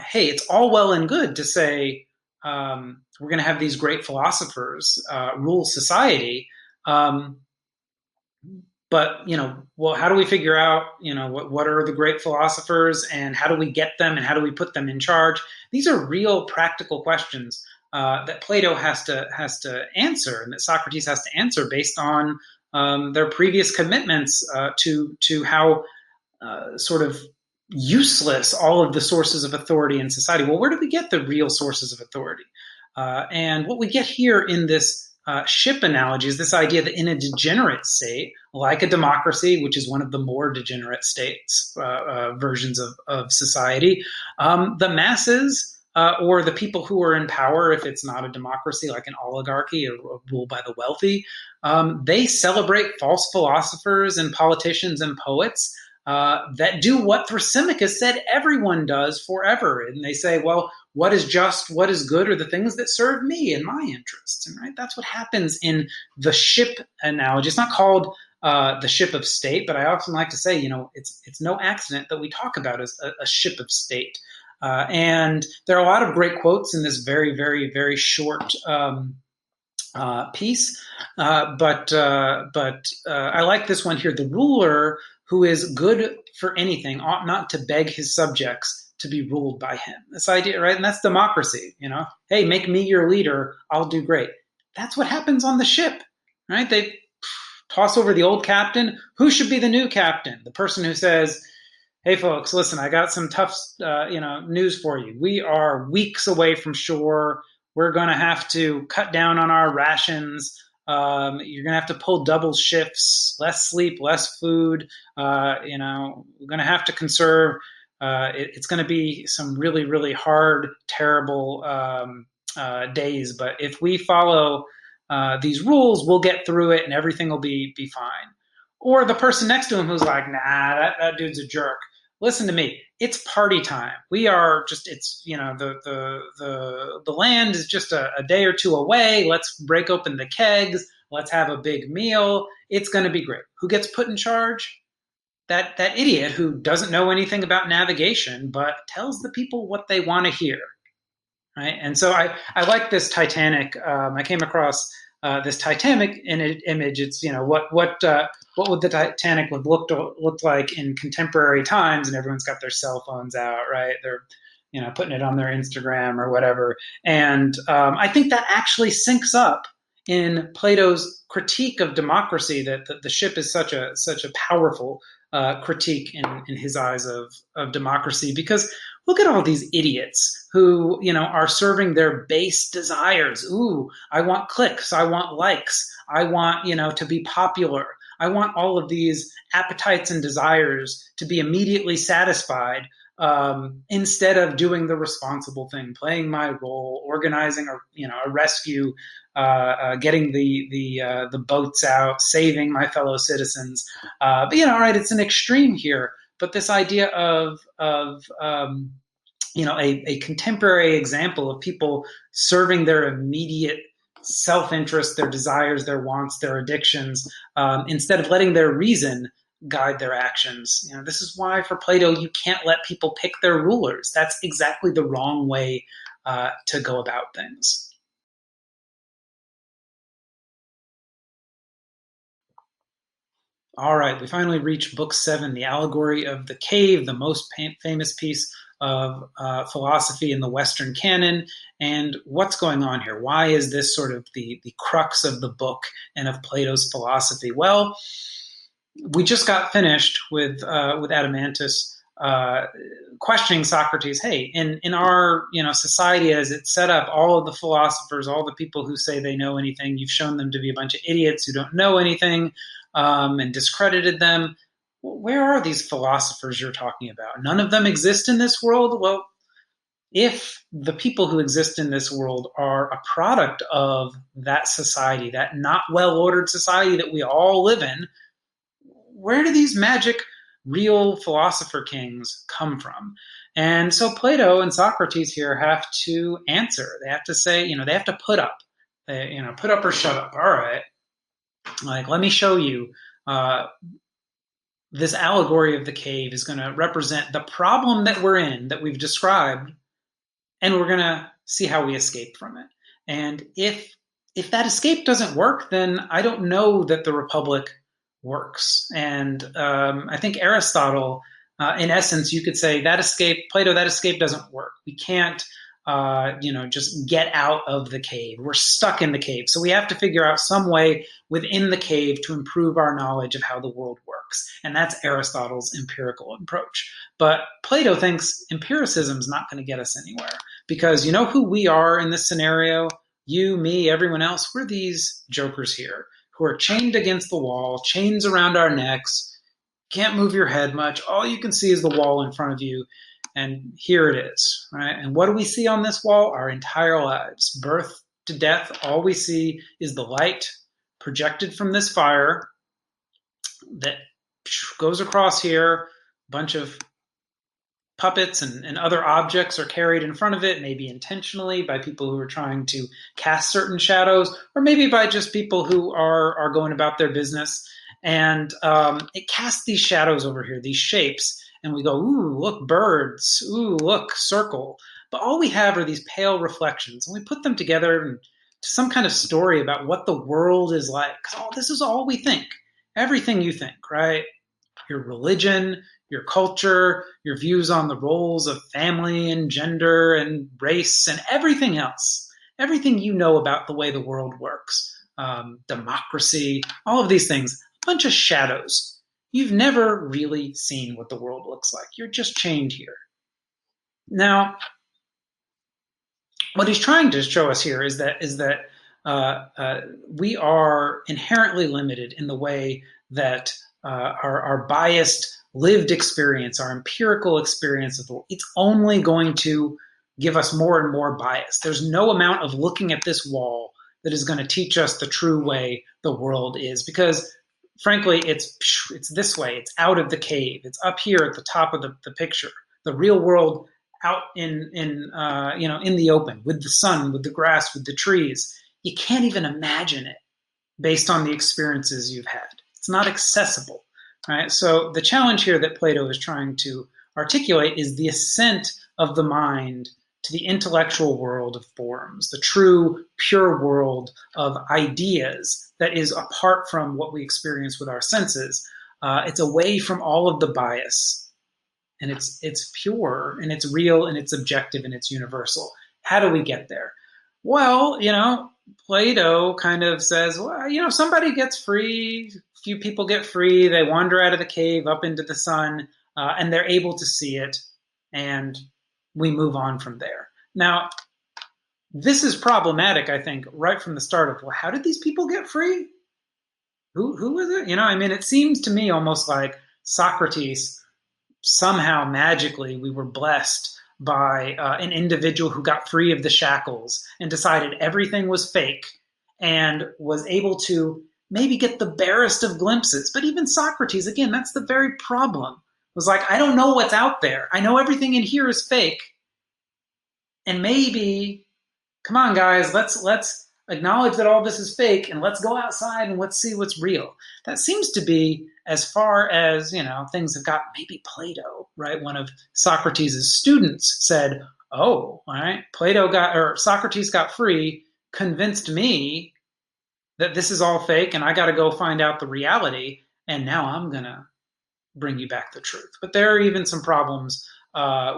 Speaker 1: hey, it's all well and good to say we're going to have these great philosophers rule society. But well, how do we figure out what are the great philosophers, and how do we get them, and how do we put them in charge? These are real practical questions that Plato has to answer, and that Socrates has to answer based on their previous commitments to how sort of useless all of the sources of authority in society. Well, where do we get the real sources of authority? And what we get here in this ship analogy is this idea that in a degenerate state, like a democracy, which is one of the more degenerate states, versions of society, the masses or the people who are in power, if it's not a democracy like an oligarchy or ruled by the wealthy, they celebrate false philosophers and politicians and poets that do what Thrasymachus said everyone does forever. And they say, well, what is just, what is good are the things that serve me and my interests. And right, that's what happens in the ship analogy. It's not called the ship of state, but I often like to say, it's no accident that we talk about as a ship of state. And there are a lot of great quotes in this very, very, very short piece. But I like this one here. "The ruler who is good for anything ought not to beg his subjects to be ruled by him." This idea, right? And that's democracy. Hey, make me your leader, I'll do great. That's what happens on the ship, right? They toss over the old captain. Who should be the new captain? The person who says, "Hey, folks, listen, I got some tough, news for you. We are weeks away from shore. We're going to have to cut down on our rations. You're going to have to pull double shifts, less sleep, less food. We're going to have to conserve. It's going to be some really, really hard, terrible days. But if we follow these rules, we'll get through it and everything will be fine. Or the person next to him who's like, nah, that dude's a jerk. Listen to me. It's party time. We are just, it's, the land is just a day or two away. Let's break open the kegs. Let's have a big meal. It's going to be great. Who gets put in charge? That idiot who doesn't know anything about navigation, but tells the people what they want to hear. Right. And so I like this Titanic. I came across this Titanic image. It's, what would the Titanic would look like in contemporary times, and everyone's got their cell phones out, right? They're putting it on their Instagram or whatever. And I think that actually syncs up in Plato's critique of democracy, that the ship is such a powerful critique in his eyes of democracy, because look at all these idiots who, are serving their base desires. Ooh, I want clicks. I want likes. I want, to be popular. I want all of these appetites and desires to be immediately satisfied, instead of doing the responsible thing, playing my role, organizing a rescue, getting the boats out, saving my fellow citizens. But right, it's an extreme here. But this idea of a contemporary example of people serving their immediate self-interest, their desires, their wants, their addictions, instead of letting their reason guide their actions. This is why for Plato, you can't let people pick their rulers. That's exactly the wrong way to go about things. All right, we finally reached book 7, The Allegory of the Cave, the most famous piece of philosophy in the Western canon. And what's going on here? Why is this sort of the crux of the book and of Plato's philosophy? Well, we just got finished with Adeimantus questioning Socrates. Hey, in our society as it's set up, all of the philosophers, all the people who say they know anything, you've shown them to be a bunch of idiots who don't know anything, and discredited them. Where are these philosophers you're talking about? None of them exist in this world? Well, if the people who exist in this world are a product of that society, that not well-ordered society that we all live in, where do these magic real philosopher kings come from? And so Plato and Socrates here have to answer. They have to say, they have to put up. Put up or shut up. All right. Like, let me show you. This allegory of the cave is going to represent the problem that we're in, that we've described, and we're going to see how we escape from it. And if that escape doesn't work, then I don't know that the Republic works. And I think Aristotle, in essence, you could say that escape, Plato, that escape doesn't work. We can't, just get out of the cave. We're stuck in the cave. So we have to figure out some way within the cave to improve our knowledge of how the world works. And that's Aristotle's empirical approach. But Plato thinks empiricism is not going to get us anywhere, because you know who we are in this scenario? You, me, everyone else, we're these jokers here who are chained against the wall, chains around our necks, can't move your head much. All you can see is the wall in front of you. And here it is, right? And what do we see on this wall? Our entire lives, birth to death. All we see is the light projected from this fire that goes across here. A bunch of puppets and other objects are carried in front of it, maybe intentionally by people who are trying to cast certain shadows, or maybe by just people who are going about their business. And it casts these shadows over here, these shapes. And we go, ooh, look, birds. Ooh, look, circle. But all we have are these pale reflections. And we put them together into some kind of story about what the world is like. Because this is all we think. Everything you think, right? Your religion, your culture, your views on the roles of family and gender and race and everything else. Everything you know about the way the world works. Democracy, all of these things. A bunch of shadows. You've never really seen what the world looks like. You're just chained here. Now, what he's trying to show us here is that we are inherently limited in the way that our biased lived experience, our empirical experience of the world, it's only going to give us more and more bias. There's no amount of looking at this wall that is going to teach us the true way the world is, because frankly, it's this way. It's out of the cave. It's up here at the top of the picture. The real world out in the open with the sun, with the grass, with the trees. You can't even imagine it based on the experiences you've had. It's not accessible, right? So the challenge here that Plato is trying to articulate is the ascent of the mind to the intellectual world of forms, the true, pure world of ideas that is apart from what we experience with our senses. It's away from all of the bias, and it's pure, and it's real, and it's objective, and it's universal. How do we get there? Well, Plato kind of says, well, somebody gets free, few people get free, they wander out of the cave up into the sun, and they're able to see it, and we move on from there. Now, this is problematic, I think, right from the start of, well, how did these people get free? Who was it? It seems to me almost like Socrates, somehow magically we were blessed by an individual who got free of the shackles and decided everything was fake and was able to maybe get the barest of glimpses. But even Socrates, again, that's the very problem. Was like, I don't know what's out there. I know everything in here is fake. And maybe, come on, guys, let's acknowledge that all this is fake and let's go outside and let's see what's real. That seems to be as far as, things have gotten. Maybe Plato, right? One of Socrates' students said, oh, all right, Socrates got free, convinced me that this is all fake and I got to go find out the reality. And now I'm going to bring you back the truth. But there are even some problems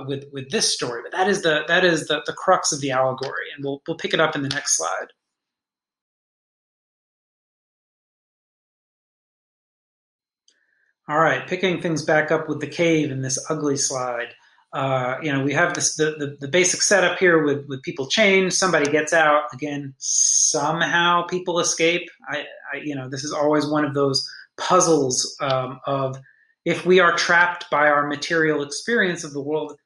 Speaker 1: with this story. But that is the crux of the allegory, and we'll pick it up in the next slide. All right, picking things back up with the cave in this ugly slide. We have the basic setup here with people chained. Somebody gets out again. Somehow people escape. This is always one of those puzzles of if we are trapped by our material experience of the world,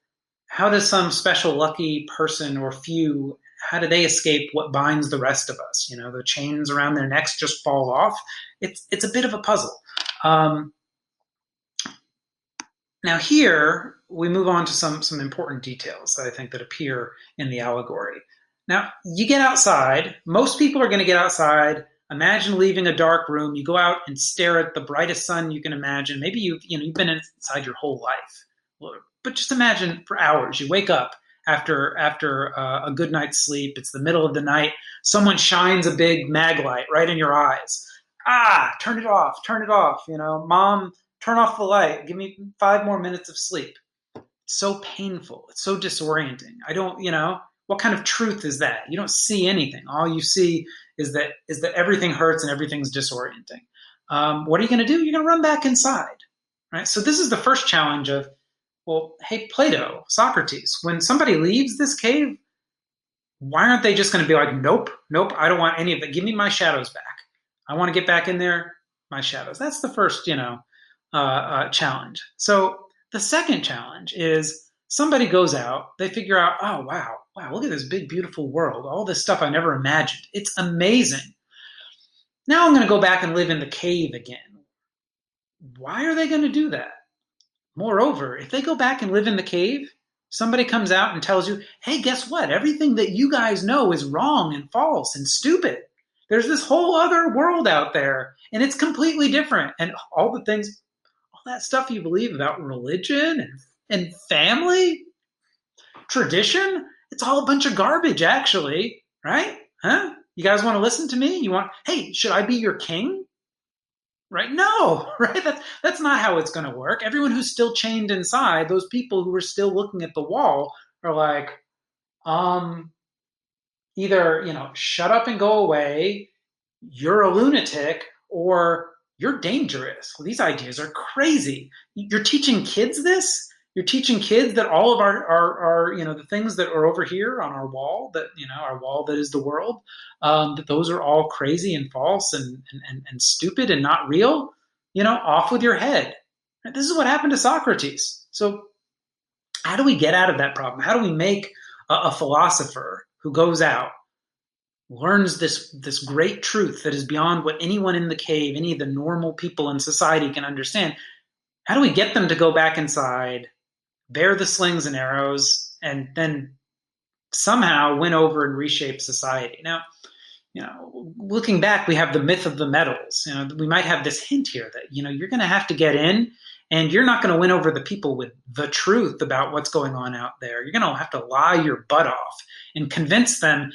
Speaker 1: how does some special lucky person or few, how do they escape what binds the rest of us? The chains around their necks just fall off. It's a bit of a puzzle. Now here we move on to some important details that I think that appear in the allegory. Now you get outside. Most people are going to get outside. Imagine leaving a dark room. You go out and stare at the brightest sun you can imagine. Maybe you've been inside your whole life, but just imagine for hours. You wake up after a good night's sleep. It's the middle of the night. Someone shines a big mag light right in your eyes. Turn it off. Turn it off. Mom, turn off the light. Give me 5 more minutes of sleep. It's so painful. It's so disorienting. What kind of truth is that? You don't see anything. All you see is that everything hurts and everything's disorienting. What are you going to do? You're going to run back inside, right? So this is the first challenge of, well, hey, Plato, Socrates, when somebody leaves this cave, why aren't they just going to be like, nope, I don't want any of that. Give me my shadows back. I want to get back in there, my shadows. That's the first, challenge. So the second challenge is somebody goes out, they figure out, oh, wow, look at this big, beautiful world. All this stuff I never imagined. It's amazing. Now I'm going to go back and live in the cave again. Why are they going to do that? Moreover, if they go back and live in the cave, somebody comes out and tells you, hey, guess what? Everything that you guys know is wrong and false and stupid. There's this whole other world out there, and it's completely different. And all that stuff you believe about religion and family, tradition, it's all a bunch of garbage, actually, right? Huh? You guys want to listen to me? Hey, should I be your king? Right? No, right? That's not how it's going to work. Everyone who's still chained inside, those people who are still looking at the wall are like, either, shut up and go away, you're a lunatic, or you're dangerous. Well, these ideas are crazy. You're teaching kids this? You're teaching kids that all of our the things that are over here on our wall, that, our wall that is the world, that those are all crazy and false and stupid and not real. Off with your head. This is what happened to Socrates. So how do we get out of that problem? How do we make a philosopher who goes out, learns this great truth that is beyond what anyone in the cave, any of the normal people in society can understand? How do we get them to go back inside, bear the slings and arrows, and then somehow win over and reshape society? Now, looking back, we have the myth of the metals. We might have this hint here that, you're going to have to get in, and you're not going to win over the people with the truth about what's going on out there. You're going to have to lie your butt off and convince them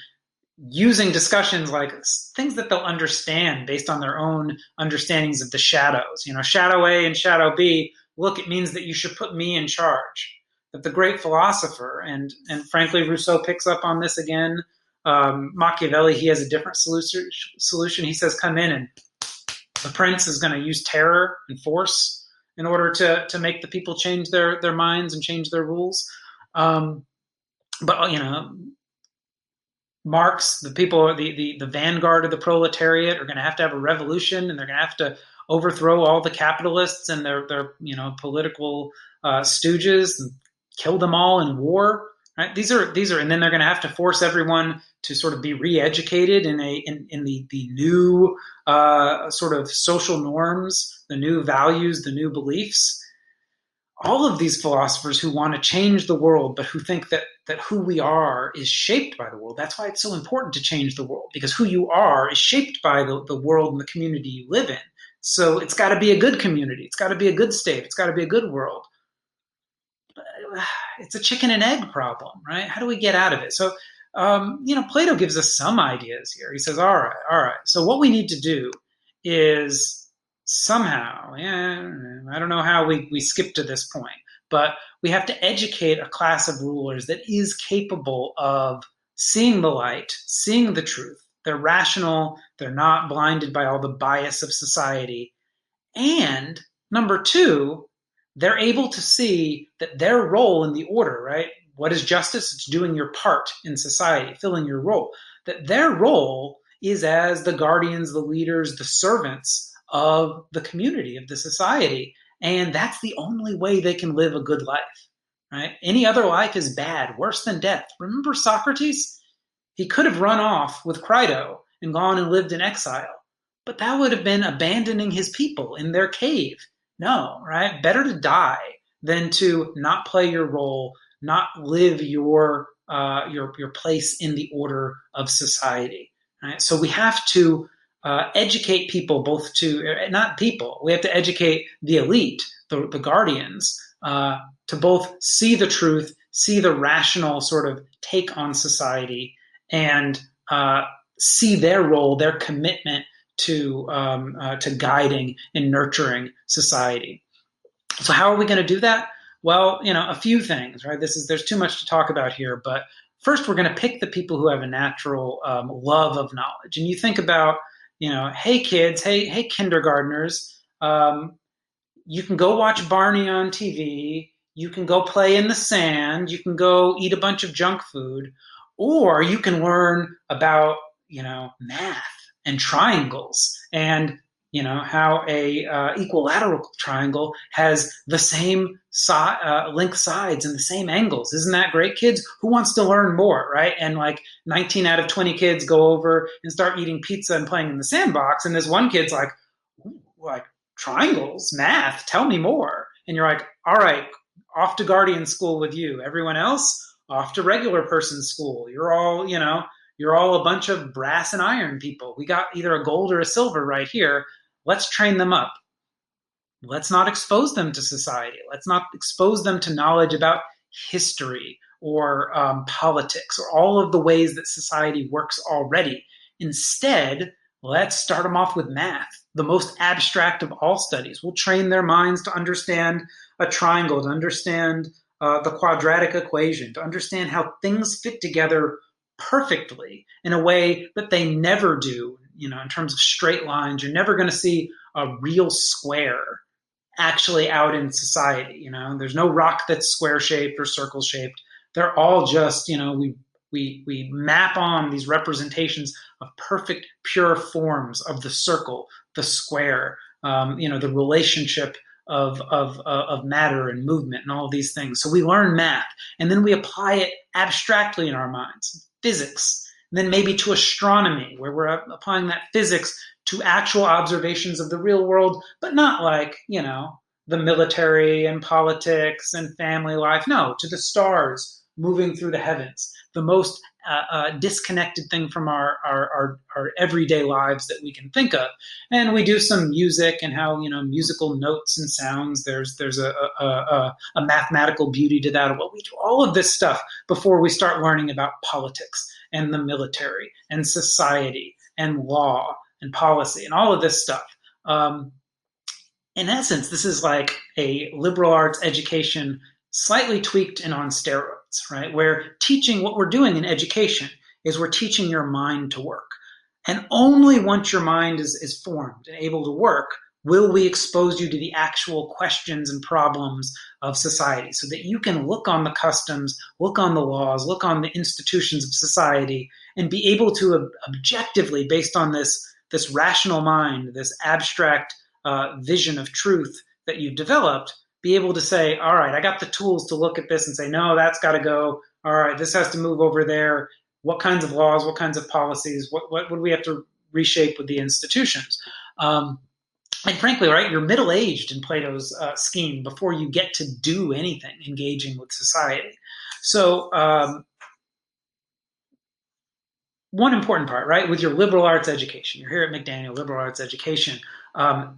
Speaker 1: using discussions like things that they'll understand based on their own understandings of the shadows. Shadow A and shadow B, look, it means that you should put me in charge. That the great philosopher, and frankly, Rousseau picks up on this again. Machiavelli, he has a different solution. He says, come in, and the prince is going to use terror and force in order to make the people change their minds and change their rules. But Marx, the people, the vanguard of the proletariat, are going to have a revolution, and they're going to have to overthrow all the capitalists and their political stooges and kill them all in war. Right? These are, and then they're going to have to force everyone to sort of be re-educated in the new sort of social norms, the new values, the new beliefs. All of these philosophers who want to change the world, but who think that who we are is shaped by the world. That's why it's so important to change the world, because who you are is shaped by the world and the community you live in. So it's got to be a good community. It's got to be a good state. It's got to be a good world. It's a chicken and egg problem, right? How do we get out of it? So, Plato gives us some ideas here. He says, all right. So what we need to do is somehow, I don't know how we skip to this point, but we have to educate a class of rulers that is capable of seeing the light, seeing the truth. They're rational. They're not blinded by all the bias of society. And number two, they're able to see that their role in the order, right? What is justice? It's doing your part in society, filling your role. That their role is as the guardians, the leaders, the servants of the community, of the society. And that's the only way they can live a good life, right? Any other life is bad, worse than death. Remember Socrates? He could have run off with Crito and gone and lived in exile, but that would have been abandoning his people in their cave. No, right? Better to die than to not play your role, not live your place in the order of society. Right? So we have to educate people, not people. We have to educate the elite, the guardians, to both see the truth, see the rational sort of take on society, and see their role, their commitment to guiding and nurturing society. So how are we going to do that? Well, a few things, right? There's too much to talk about here, but first we're going to pick the people who have a natural love of knowledge. And you think about, hey kids, hey kindergartners, you can go watch Barney on TV, you can go play in the sand, you can go eat a bunch of junk food, or you can learn about, math and triangles, and how a equilateral triangle has the same length sides and the same angles. Isn't that great, kids? Who wants to learn more, right? And like 19 out of 20 kids go over and start eating pizza and playing in the sandbox, and this one kid's like, triangles, math, tell me more. And you're like, all right, off to guardian school with you. Everyone else, off to regular person school. You're all a bunch of brass and iron people. We got either a gold or a silver right here. Let's train them up. Let's not expose them to society. Let's not expose them to knowledge about history or politics or all of the ways that society works already. Instead, let's start them off with math, the most abstract of all studies. We'll train their minds to understand a triangle, to understand the quadratic equation, to understand how things fit together perfectly in a way that they never do. In terms of straight lines, you're never going to see a real square actually out in society. There's no rock that's square shaped or circle shaped. They're all just, we map on these representations of perfect, pure forms of the circle, the square, the relationship of matter and movement and all of these things. So we learn math, and then we apply it abstractly in our minds, physics, and then maybe to astronomy, where we're applying that physics to actual observations of the real world, but not like, the military and politics and family life. No, to the stars moving through the heavens, the most disconnected thing from our everyday lives that we can think of. And we do some music and how, musical notes and sounds. There's a mathematical beauty to that. What we do all of this stuff before we start learning about politics and the military and society and law and policy and all of this stuff. In essence, this is like a liberal arts education slightly tweaked and on steroids, right? Where teaching, what we're doing in education is we're teaching your mind to work. And only once your mind is formed and able to work will we expose you to the actual questions and problems of society so that you can look on the customs, look on the laws, look on the institutions of society, and be able to objectively, based on this rational mind, this abstract vision of truth that you've developed, be able to say, all right, I got the tools to look at this and say, no, that's got to go. All right, this has to move over there. What kinds of laws, what kinds of policies, what would we have to reshape with the institutions? And frankly, right, you're middle-aged in Plato's scheme before you get to do anything engaging with society. So one important part, right, with your liberal arts education, you're here at McDaniel, liberal arts education,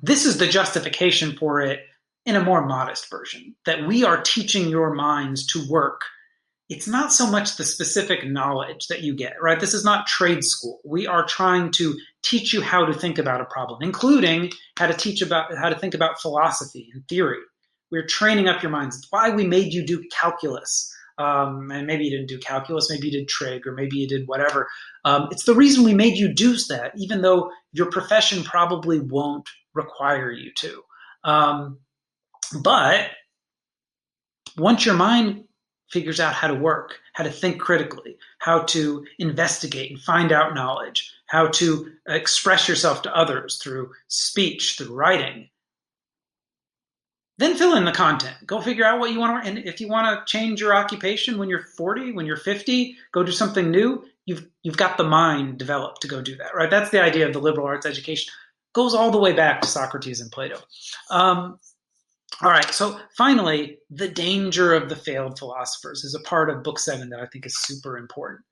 Speaker 1: this is the justification for it in a more modest version, that we are teaching your minds to work. It's not so much the specific knowledge that you get, right? This is not trade school. We are trying to teach you how to think about a problem, including how to think about philosophy and theory. We're training up your minds. It's why we made you do calculus. And maybe you didn't do calculus, maybe you did trig, or maybe you did whatever. It's the reason we made you do that, even though your profession probably won't require you to. But once your mind figures out how to work, how to think critically, how to investigate and find out knowledge, how to express yourself to others through speech, through writing, then fill in the content. Go figure out what you want to, and if you want to change your occupation when you're 40, when you're 50, go do something new, you've got the mind developed to go do that, right? That's the idea of the liberal arts education. Goes all the way back to Socrates and Plato. All right, so finally, the danger of the failed philosophers is a part of Book 7 that I think is super important.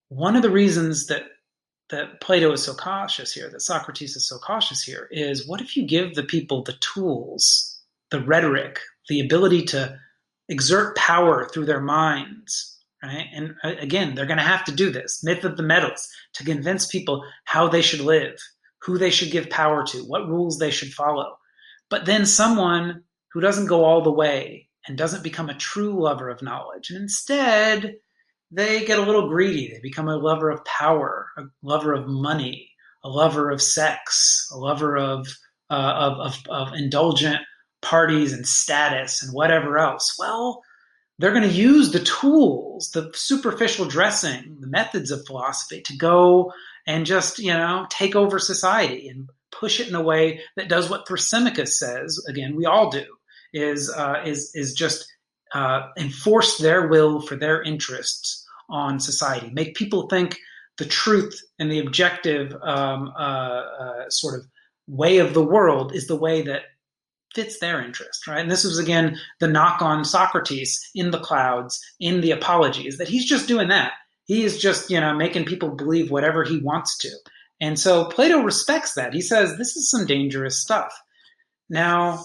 Speaker 1: One of the reasons that Plato is so cautious here, that Socrates is so cautious here, is what if you give the people the tools, the rhetoric, the ability to exert power through their minds, right? And again, they're going to have to do this, myth of the metals, to convince people how they should live, who they should give power to, what rules they should follow. But then someone who doesn't go all the way and doesn't become a true lover of knowledge, and instead they get a little greedy. They become a lover of power, a lover of money, a lover of sex, a lover of indulgent parties and status and whatever else. Well, they're going to use the tools, the superficial dressing, the methods of philosophy to go and just, take over society and push it in a way that does what Thrasymachus says, again, we all do, is just enforce their will for their interests on society. Make people think the truth and the objective sort of way of the world is the way that fits their interest, right? And this was, again, the knock on Socrates in the Clouds, in the Apologies, that he's just doing that. He is just, making people believe whatever he wants to. And so Plato respects that. He says, this is some dangerous stuff. Now,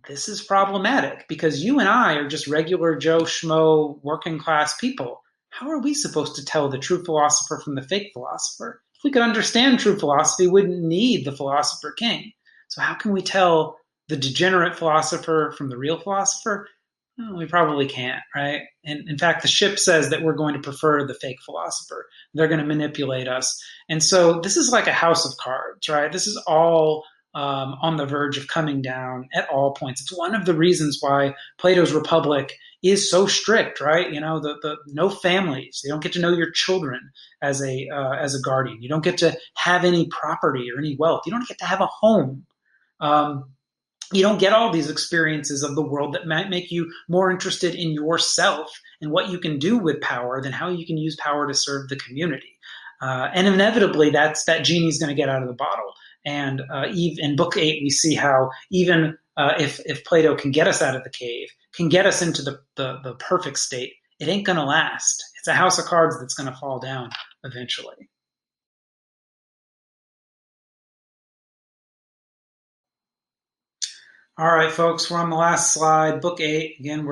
Speaker 1: this is problematic because you and I are just regular Joe Schmo working class people. How are we supposed to tell the true philosopher from the fake philosopher? If we could understand true philosophy, we wouldn't need the philosopher king. So how can we tell the degenerate philosopher from the real philosopher? Well, we probably can't, right? And in fact, the ship says that we're going to prefer the fake philosopher. They're going to manipulate us. And so this is like a house of cards, right? This is all on the verge of coming down at all points. It's one of the reasons why Plato's Republic is so strict, right? The no families. You don't get to know your children as a guardian. You don't get to have any property or any wealth. You don't get to have a home. Um, you don't get all these experiences of the world that might make you more interested in yourself and what you can do with power than how you can use power to serve the community. And inevitably, that genie's going to get out of the bottle. And in Book 8, we see how even if Plato can get us out of the cave, can get us into the perfect state, it ain't going to last. It's a house of cards that's going to fall down eventually. All right, folks, we're on the last slide. Book 8. Again,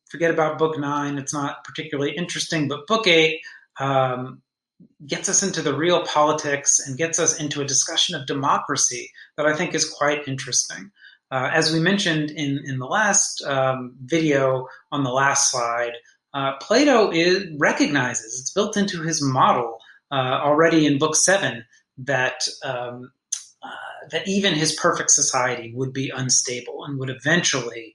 Speaker 1: forget about Book 9. It's not particularly interesting, but Book 8 gets us into the real politics and gets us into a discussion of democracy that I think is quite interesting. As we mentioned in the last video on the last slide, Plato recognizes, it's built into his model already in Book 7, that even his perfect society would be unstable and would eventually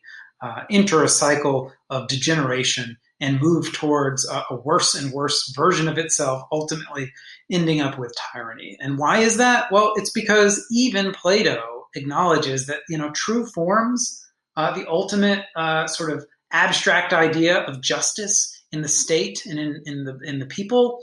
Speaker 1: enter a cycle of degeneration and move towards a worse and worse version of itself, ultimately ending up with tyranny. And why is that? Well, it's because even Plato acknowledges that true forms, the ultimate sort of abstract idea of justice in the state and in the people,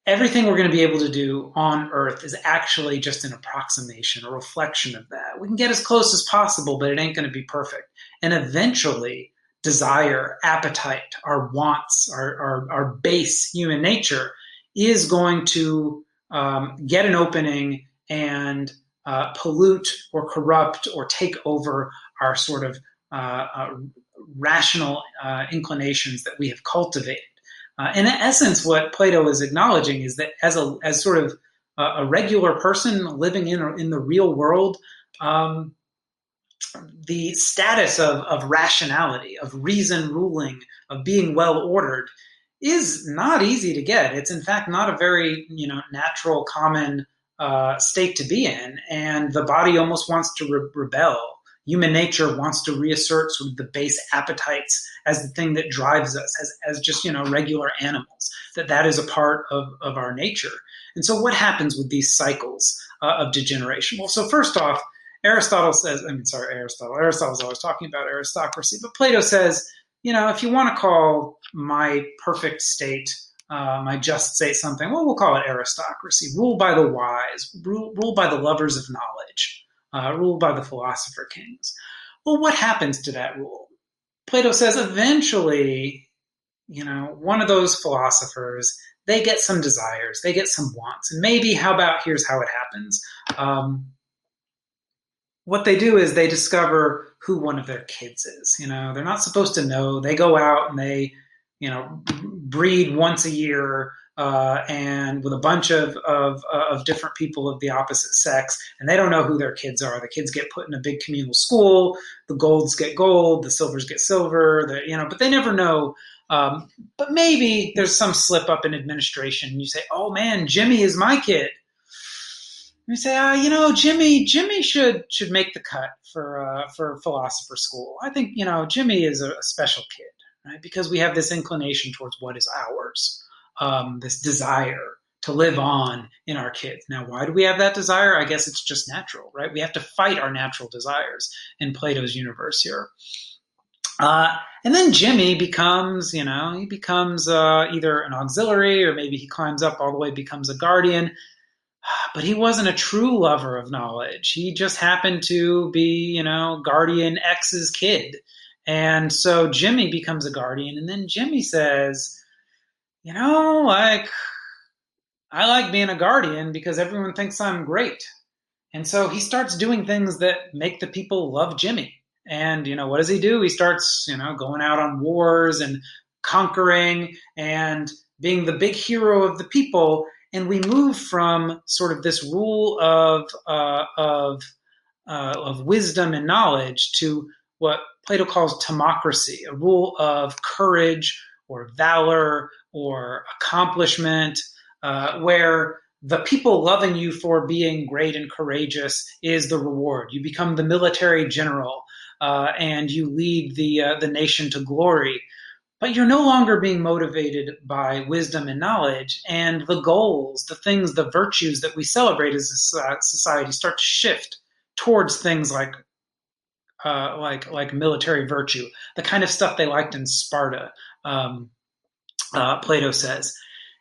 Speaker 1: everything we're going to be able to do on Earth is actually just an approximation, a reflection of that. We can get as close as possible, but it ain't going to be perfect. And eventually, desire, appetite, our wants, our base human nature is going to get an opening and pollute or corrupt or take over our sort of rational inclinations that we have cultivated. In essence, what Plato is acknowledging is that as sort of a regular person living in the real world, the status of rationality, of reason ruling, of being well ordered, is not easy to get. It's in fact not a very natural, common state to be in, and the body almost wants to rebel. Human nature wants to reassert sort of the base appetites as the thing that drives us, as just regular animals. That is a part of our nature. And so, what happens with these cycles of degeneration? Well, so first off, Aristotle's always talking about aristocracy, but Plato says, if you want to call my perfect state, my just state something, well, we'll call it aristocracy. Ruled by the wise, ruled by the lovers of knowledge. Ruled by the philosopher kings. Well, what happens to that rule? Plato says eventually, one of those philosophers, they get some desires, they get some wants, and maybe here's how it happens. What they do is they discover who one of their kids is. They're not supposed to know. They go out and they, breed once a year. And with a bunch of different people of the opposite sex, and they don't know who their kids are. The kids get put in a big communal school. The golds get gold. The silvers get silver. But they never know. But maybe there's some slip up in administration. And you say, "Oh man, Jimmy is my kid." And you say, Jimmy should make the cut for philosopher school. I think Jimmy is a special kid, right? Because we have this inclination towards what is ours. This desire to live on in our kids. Now, why do we have that desire? I guess it's just natural, right? We have to fight our natural desires in Plato's universe here. And then Jimmy becomes, either an auxiliary or maybe he climbs up all the way, becomes a guardian. But he wasn't a true lover of knowledge. He just happened to be, Guardian X's kid. And so Jimmy becomes a guardian. And then Jimmy says, I like being a guardian because everyone thinks I'm great. And so he starts doing things that make the people love Jimmy. And, what does he do? He starts, going out on wars and conquering and being the big hero of the people. And we move from sort of this rule of wisdom and knowledge to what Plato calls timocracy, a rule of courage or valor or accomplishment, where the people loving you for being great and courageous is the reward. You become the military general, and you lead the nation to glory. But you're no longer being motivated by wisdom and knowledge, and the goals, the things, the virtues that we celebrate as a society start to shift towards things like military virtue, the kind of stuff they liked in Sparta. Um, Plato says.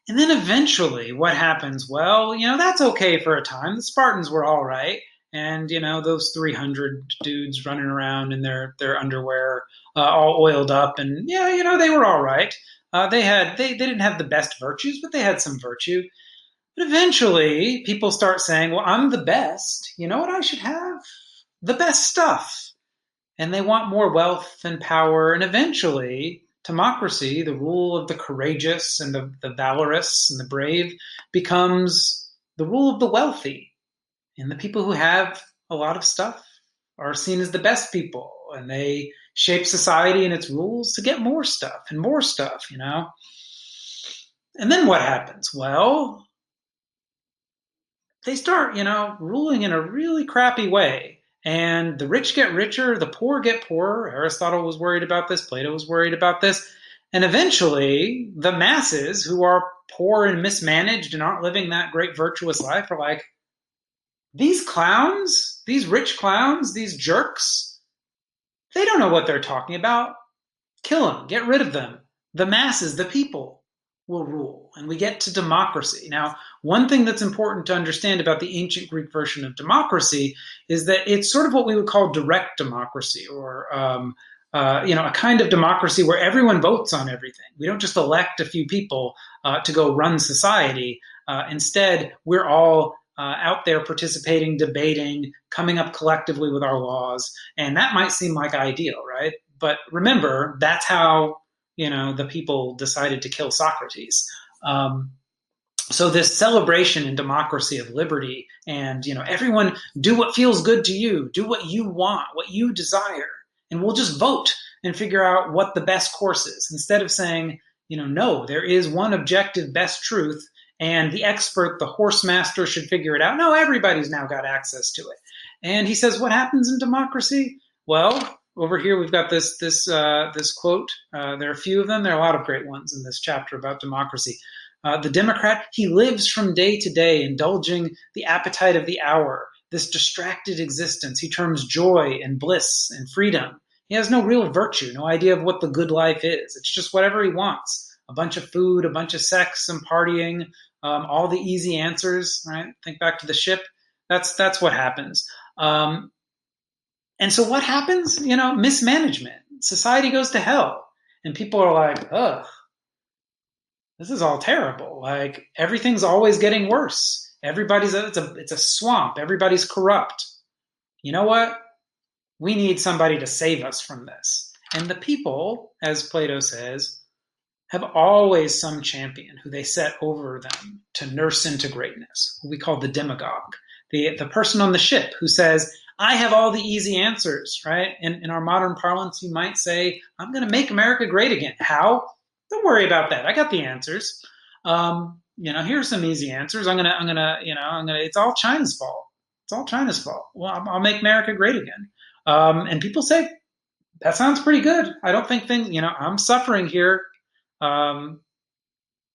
Speaker 1: And then eventually, what happens? Well, that's okay for a time. The Spartans were all right. And, those 300 dudes running around in their underwear, all oiled up. And, yeah, they were all right. They didn't have the best virtues, but they had some virtue. But eventually, people start saying, well, I'm the best. You know what I should have? The best stuff. And they want more wealth and power. And eventually, democracy, the rule of the courageous and the valorous and the brave, becomes the rule of the wealthy. And the people who have a lot of stuff are seen as the best people. And they shape society and its rules to get more stuff and more stuff. And then what happens? Well, they start, ruling in a really crappy way. And the rich get richer, the poor get poorer. Aristotle was worried about this, Plato was worried about this. And eventually, the masses who are poor and mismanaged and aren't living that great virtuous life are like, these clowns, these rich clowns, these jerks, they don't know what they're talking about. Kill them, get rid of them. The masses, the people, will rule, and we get to democracy. Now, one thing that's important to understand about the ancient Greek version of democracy is that it's sort of what we would call direct democracy, or a kind of democracy where everyone votes on everything. We don't just elect a few people to go run society. Instead, we're all out there participating, debating, coming up collectively with our laws, and that might seem like ideal, right? But remember, that's how the people decided to kill Socrates. So this celebration in democracy of liberty and, everyone do what feels good to you, do what you want, what you desire, and we'll just vote and figure out what the best course is, instead of saying, no, there is one objective best truth and the expert, the horse master should figure it out. No, everybody's now got access to it. And he says, what happens in democracy? Well, over here we've got this quote. There are a few of them. There are a lot of great ones in this chapter about democracy. The Democrat, he lives from day to day, indulging the appetite of the hour, this distracted existence he terms joy and bliss and freedom. He has no real virtue, no idea of what the good life is. It's just whatever he wants. A bunch of food, a bunch of sex, some partying, all the easy answers, right? Think back to the ship. That's what happens. And so what happens? Mismanagement. Society goes to hell. And people are like, ugh, this is all terrible. Like, everything's always getting worse. It's a swamp. Everybody's corrupt. You know what? We need somebody to save us from this. And the people, as Plato says, have always some champion who they set over them to nurse into greatness, who we call the demagogue, the person on the ship who says, I have all the easy answers, right? In our modern parlance, you might say, I'm going to make America great again. How? Don't worry about that. I got the answers. Here's some easy answers. It's all China's fault. It's all China's fault. Well, I'll make America great again. And people say, that sounds pretty good. I don't think I'm suffering here.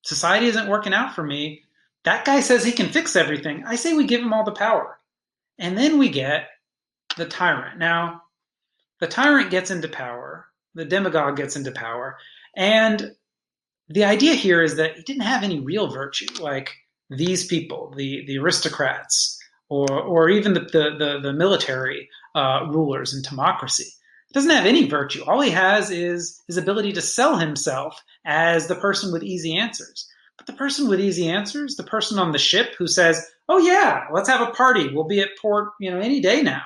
Speaker 1: Society isn't working out for me. That guy says he can fix everything. I say we give him all the power. And then we get the tyrant. Now, the tyrant gets into power. The demagogue gets into power. And the idea here is that he didn't have any real virtue, like these people, the aristocrats, or even the military rulers in democracy. He doesn't have any virtue. All he has is his ability to sell himself as the person with easy answers. But the person with easy answers, the person on the ship who says, oh yeah, let's have a party. We'll be at port, any day now.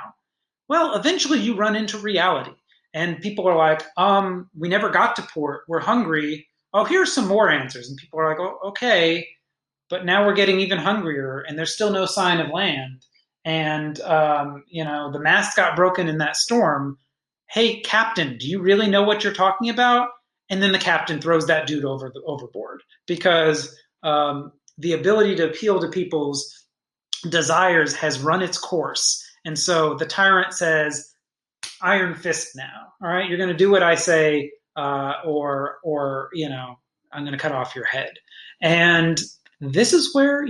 Speaker 1: Well, eventually you run into reality. And people are like, we never got to port. We're hungry. Oh, here's some more answers. And people are like, oh, okay, but now we're getting even hungrier and there's still no sign of land. And, the mast got broken in that storm. Hey, captain, do you really know what you're talking about? And then the captain throws that dude overboard because the ability to appeal to people's desires has run its course. And so the tyrant says, iron fist now. All right, you're going to do what I say, or I'm going to cut off your head. And this is where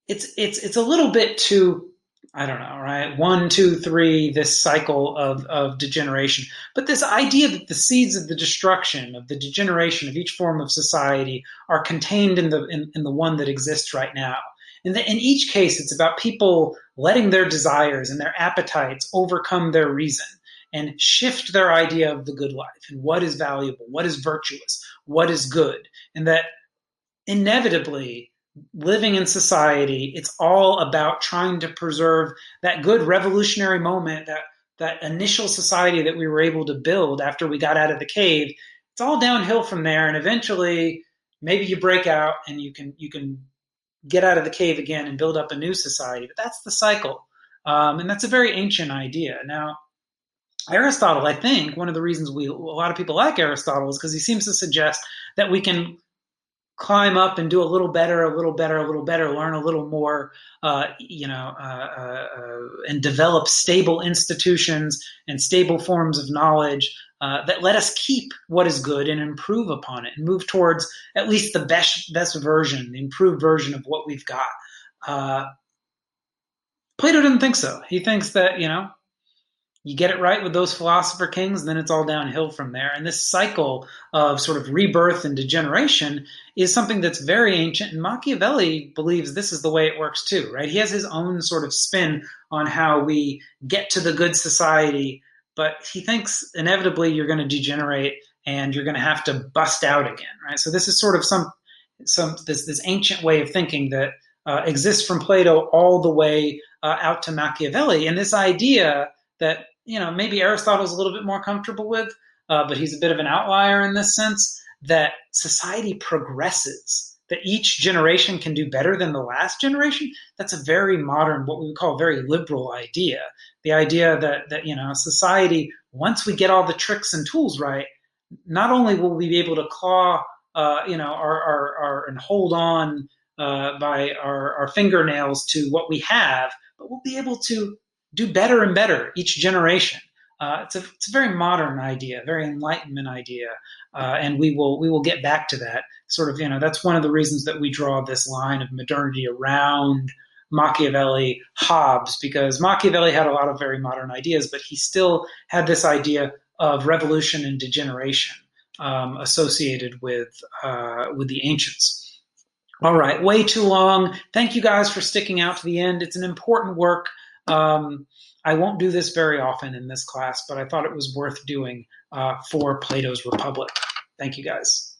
Speaker 1: it's a little bit too, I don't know, right? One, two, three, this cycle of degeneration. But this idea that the seeds of the destruction, of the degeneration of each form of society are contained in the one that exists right now. And in each case, it's about people letting their desires and their appetites overcome their reason and shift their idea of the good life and what is valuable, what is virtuous, what is good. And that inevitably, living in society, it's all about trying to preserve that good revolutionary moment, that initial society that we were able to build after we got out of the cave. It's all downhill from there, and eventually maybe you break out and you can get out of the cave again and build up a new society. But that's the cycle, and that's a very ancient idea. Now, Aristotle, I think one of the reasons a lot of people like Aristotle is because he seems to suggest that we can climb up and do a little better, a little better, a little better, learn a little more, and develop stable institutions and stable forms of knowledge that let us keep what is good and improve upon it and move towards at least the best version, the improved version of what we've got. Uh, Plato didn't think so. He thinks that, you get it right with those philosopher kings, then it's all downhill from there. And this cycle of sort of rebirth and degeneration is something that's very ancient. And Machiavelli believes this is the way it works too, right? He has his own sort of spin on how we get to the good society, but he thinks inevitably you're going to degenerate and you're going to have to bust out again, right? So this is sort of this ancient way of thinking that exists from Plato all the way out to Machiavelli. And this idea that maybe Aristotle's a little bit more comfortable with, but he's a bit of an outlier in this sense, that society progresses, that each generation can do better than the last generation. That's a very modern, what we would call a very liberal idea. The idea that society, once we get all the tricks and tools right, not only will we be able to claw, our and hold on by our fingernails to what we have, but we'll be able to do better and better each generation. It's a very modern idea, very Enlightenment idea, and we will get back to that. Sort of, that's one of the reasons that we draw this line of modernity around Machiavelli, Hobbes, because Machiavelli had a lot of very modern ideas, but he still had this idea of revolution and degeneration associated with the ancients. All right, way too long. Thank you guys for sticking out to the end. It's an important work. I won't do this very often in this class, but I thought it was worth doing for Plato's Republic. Thank you guys.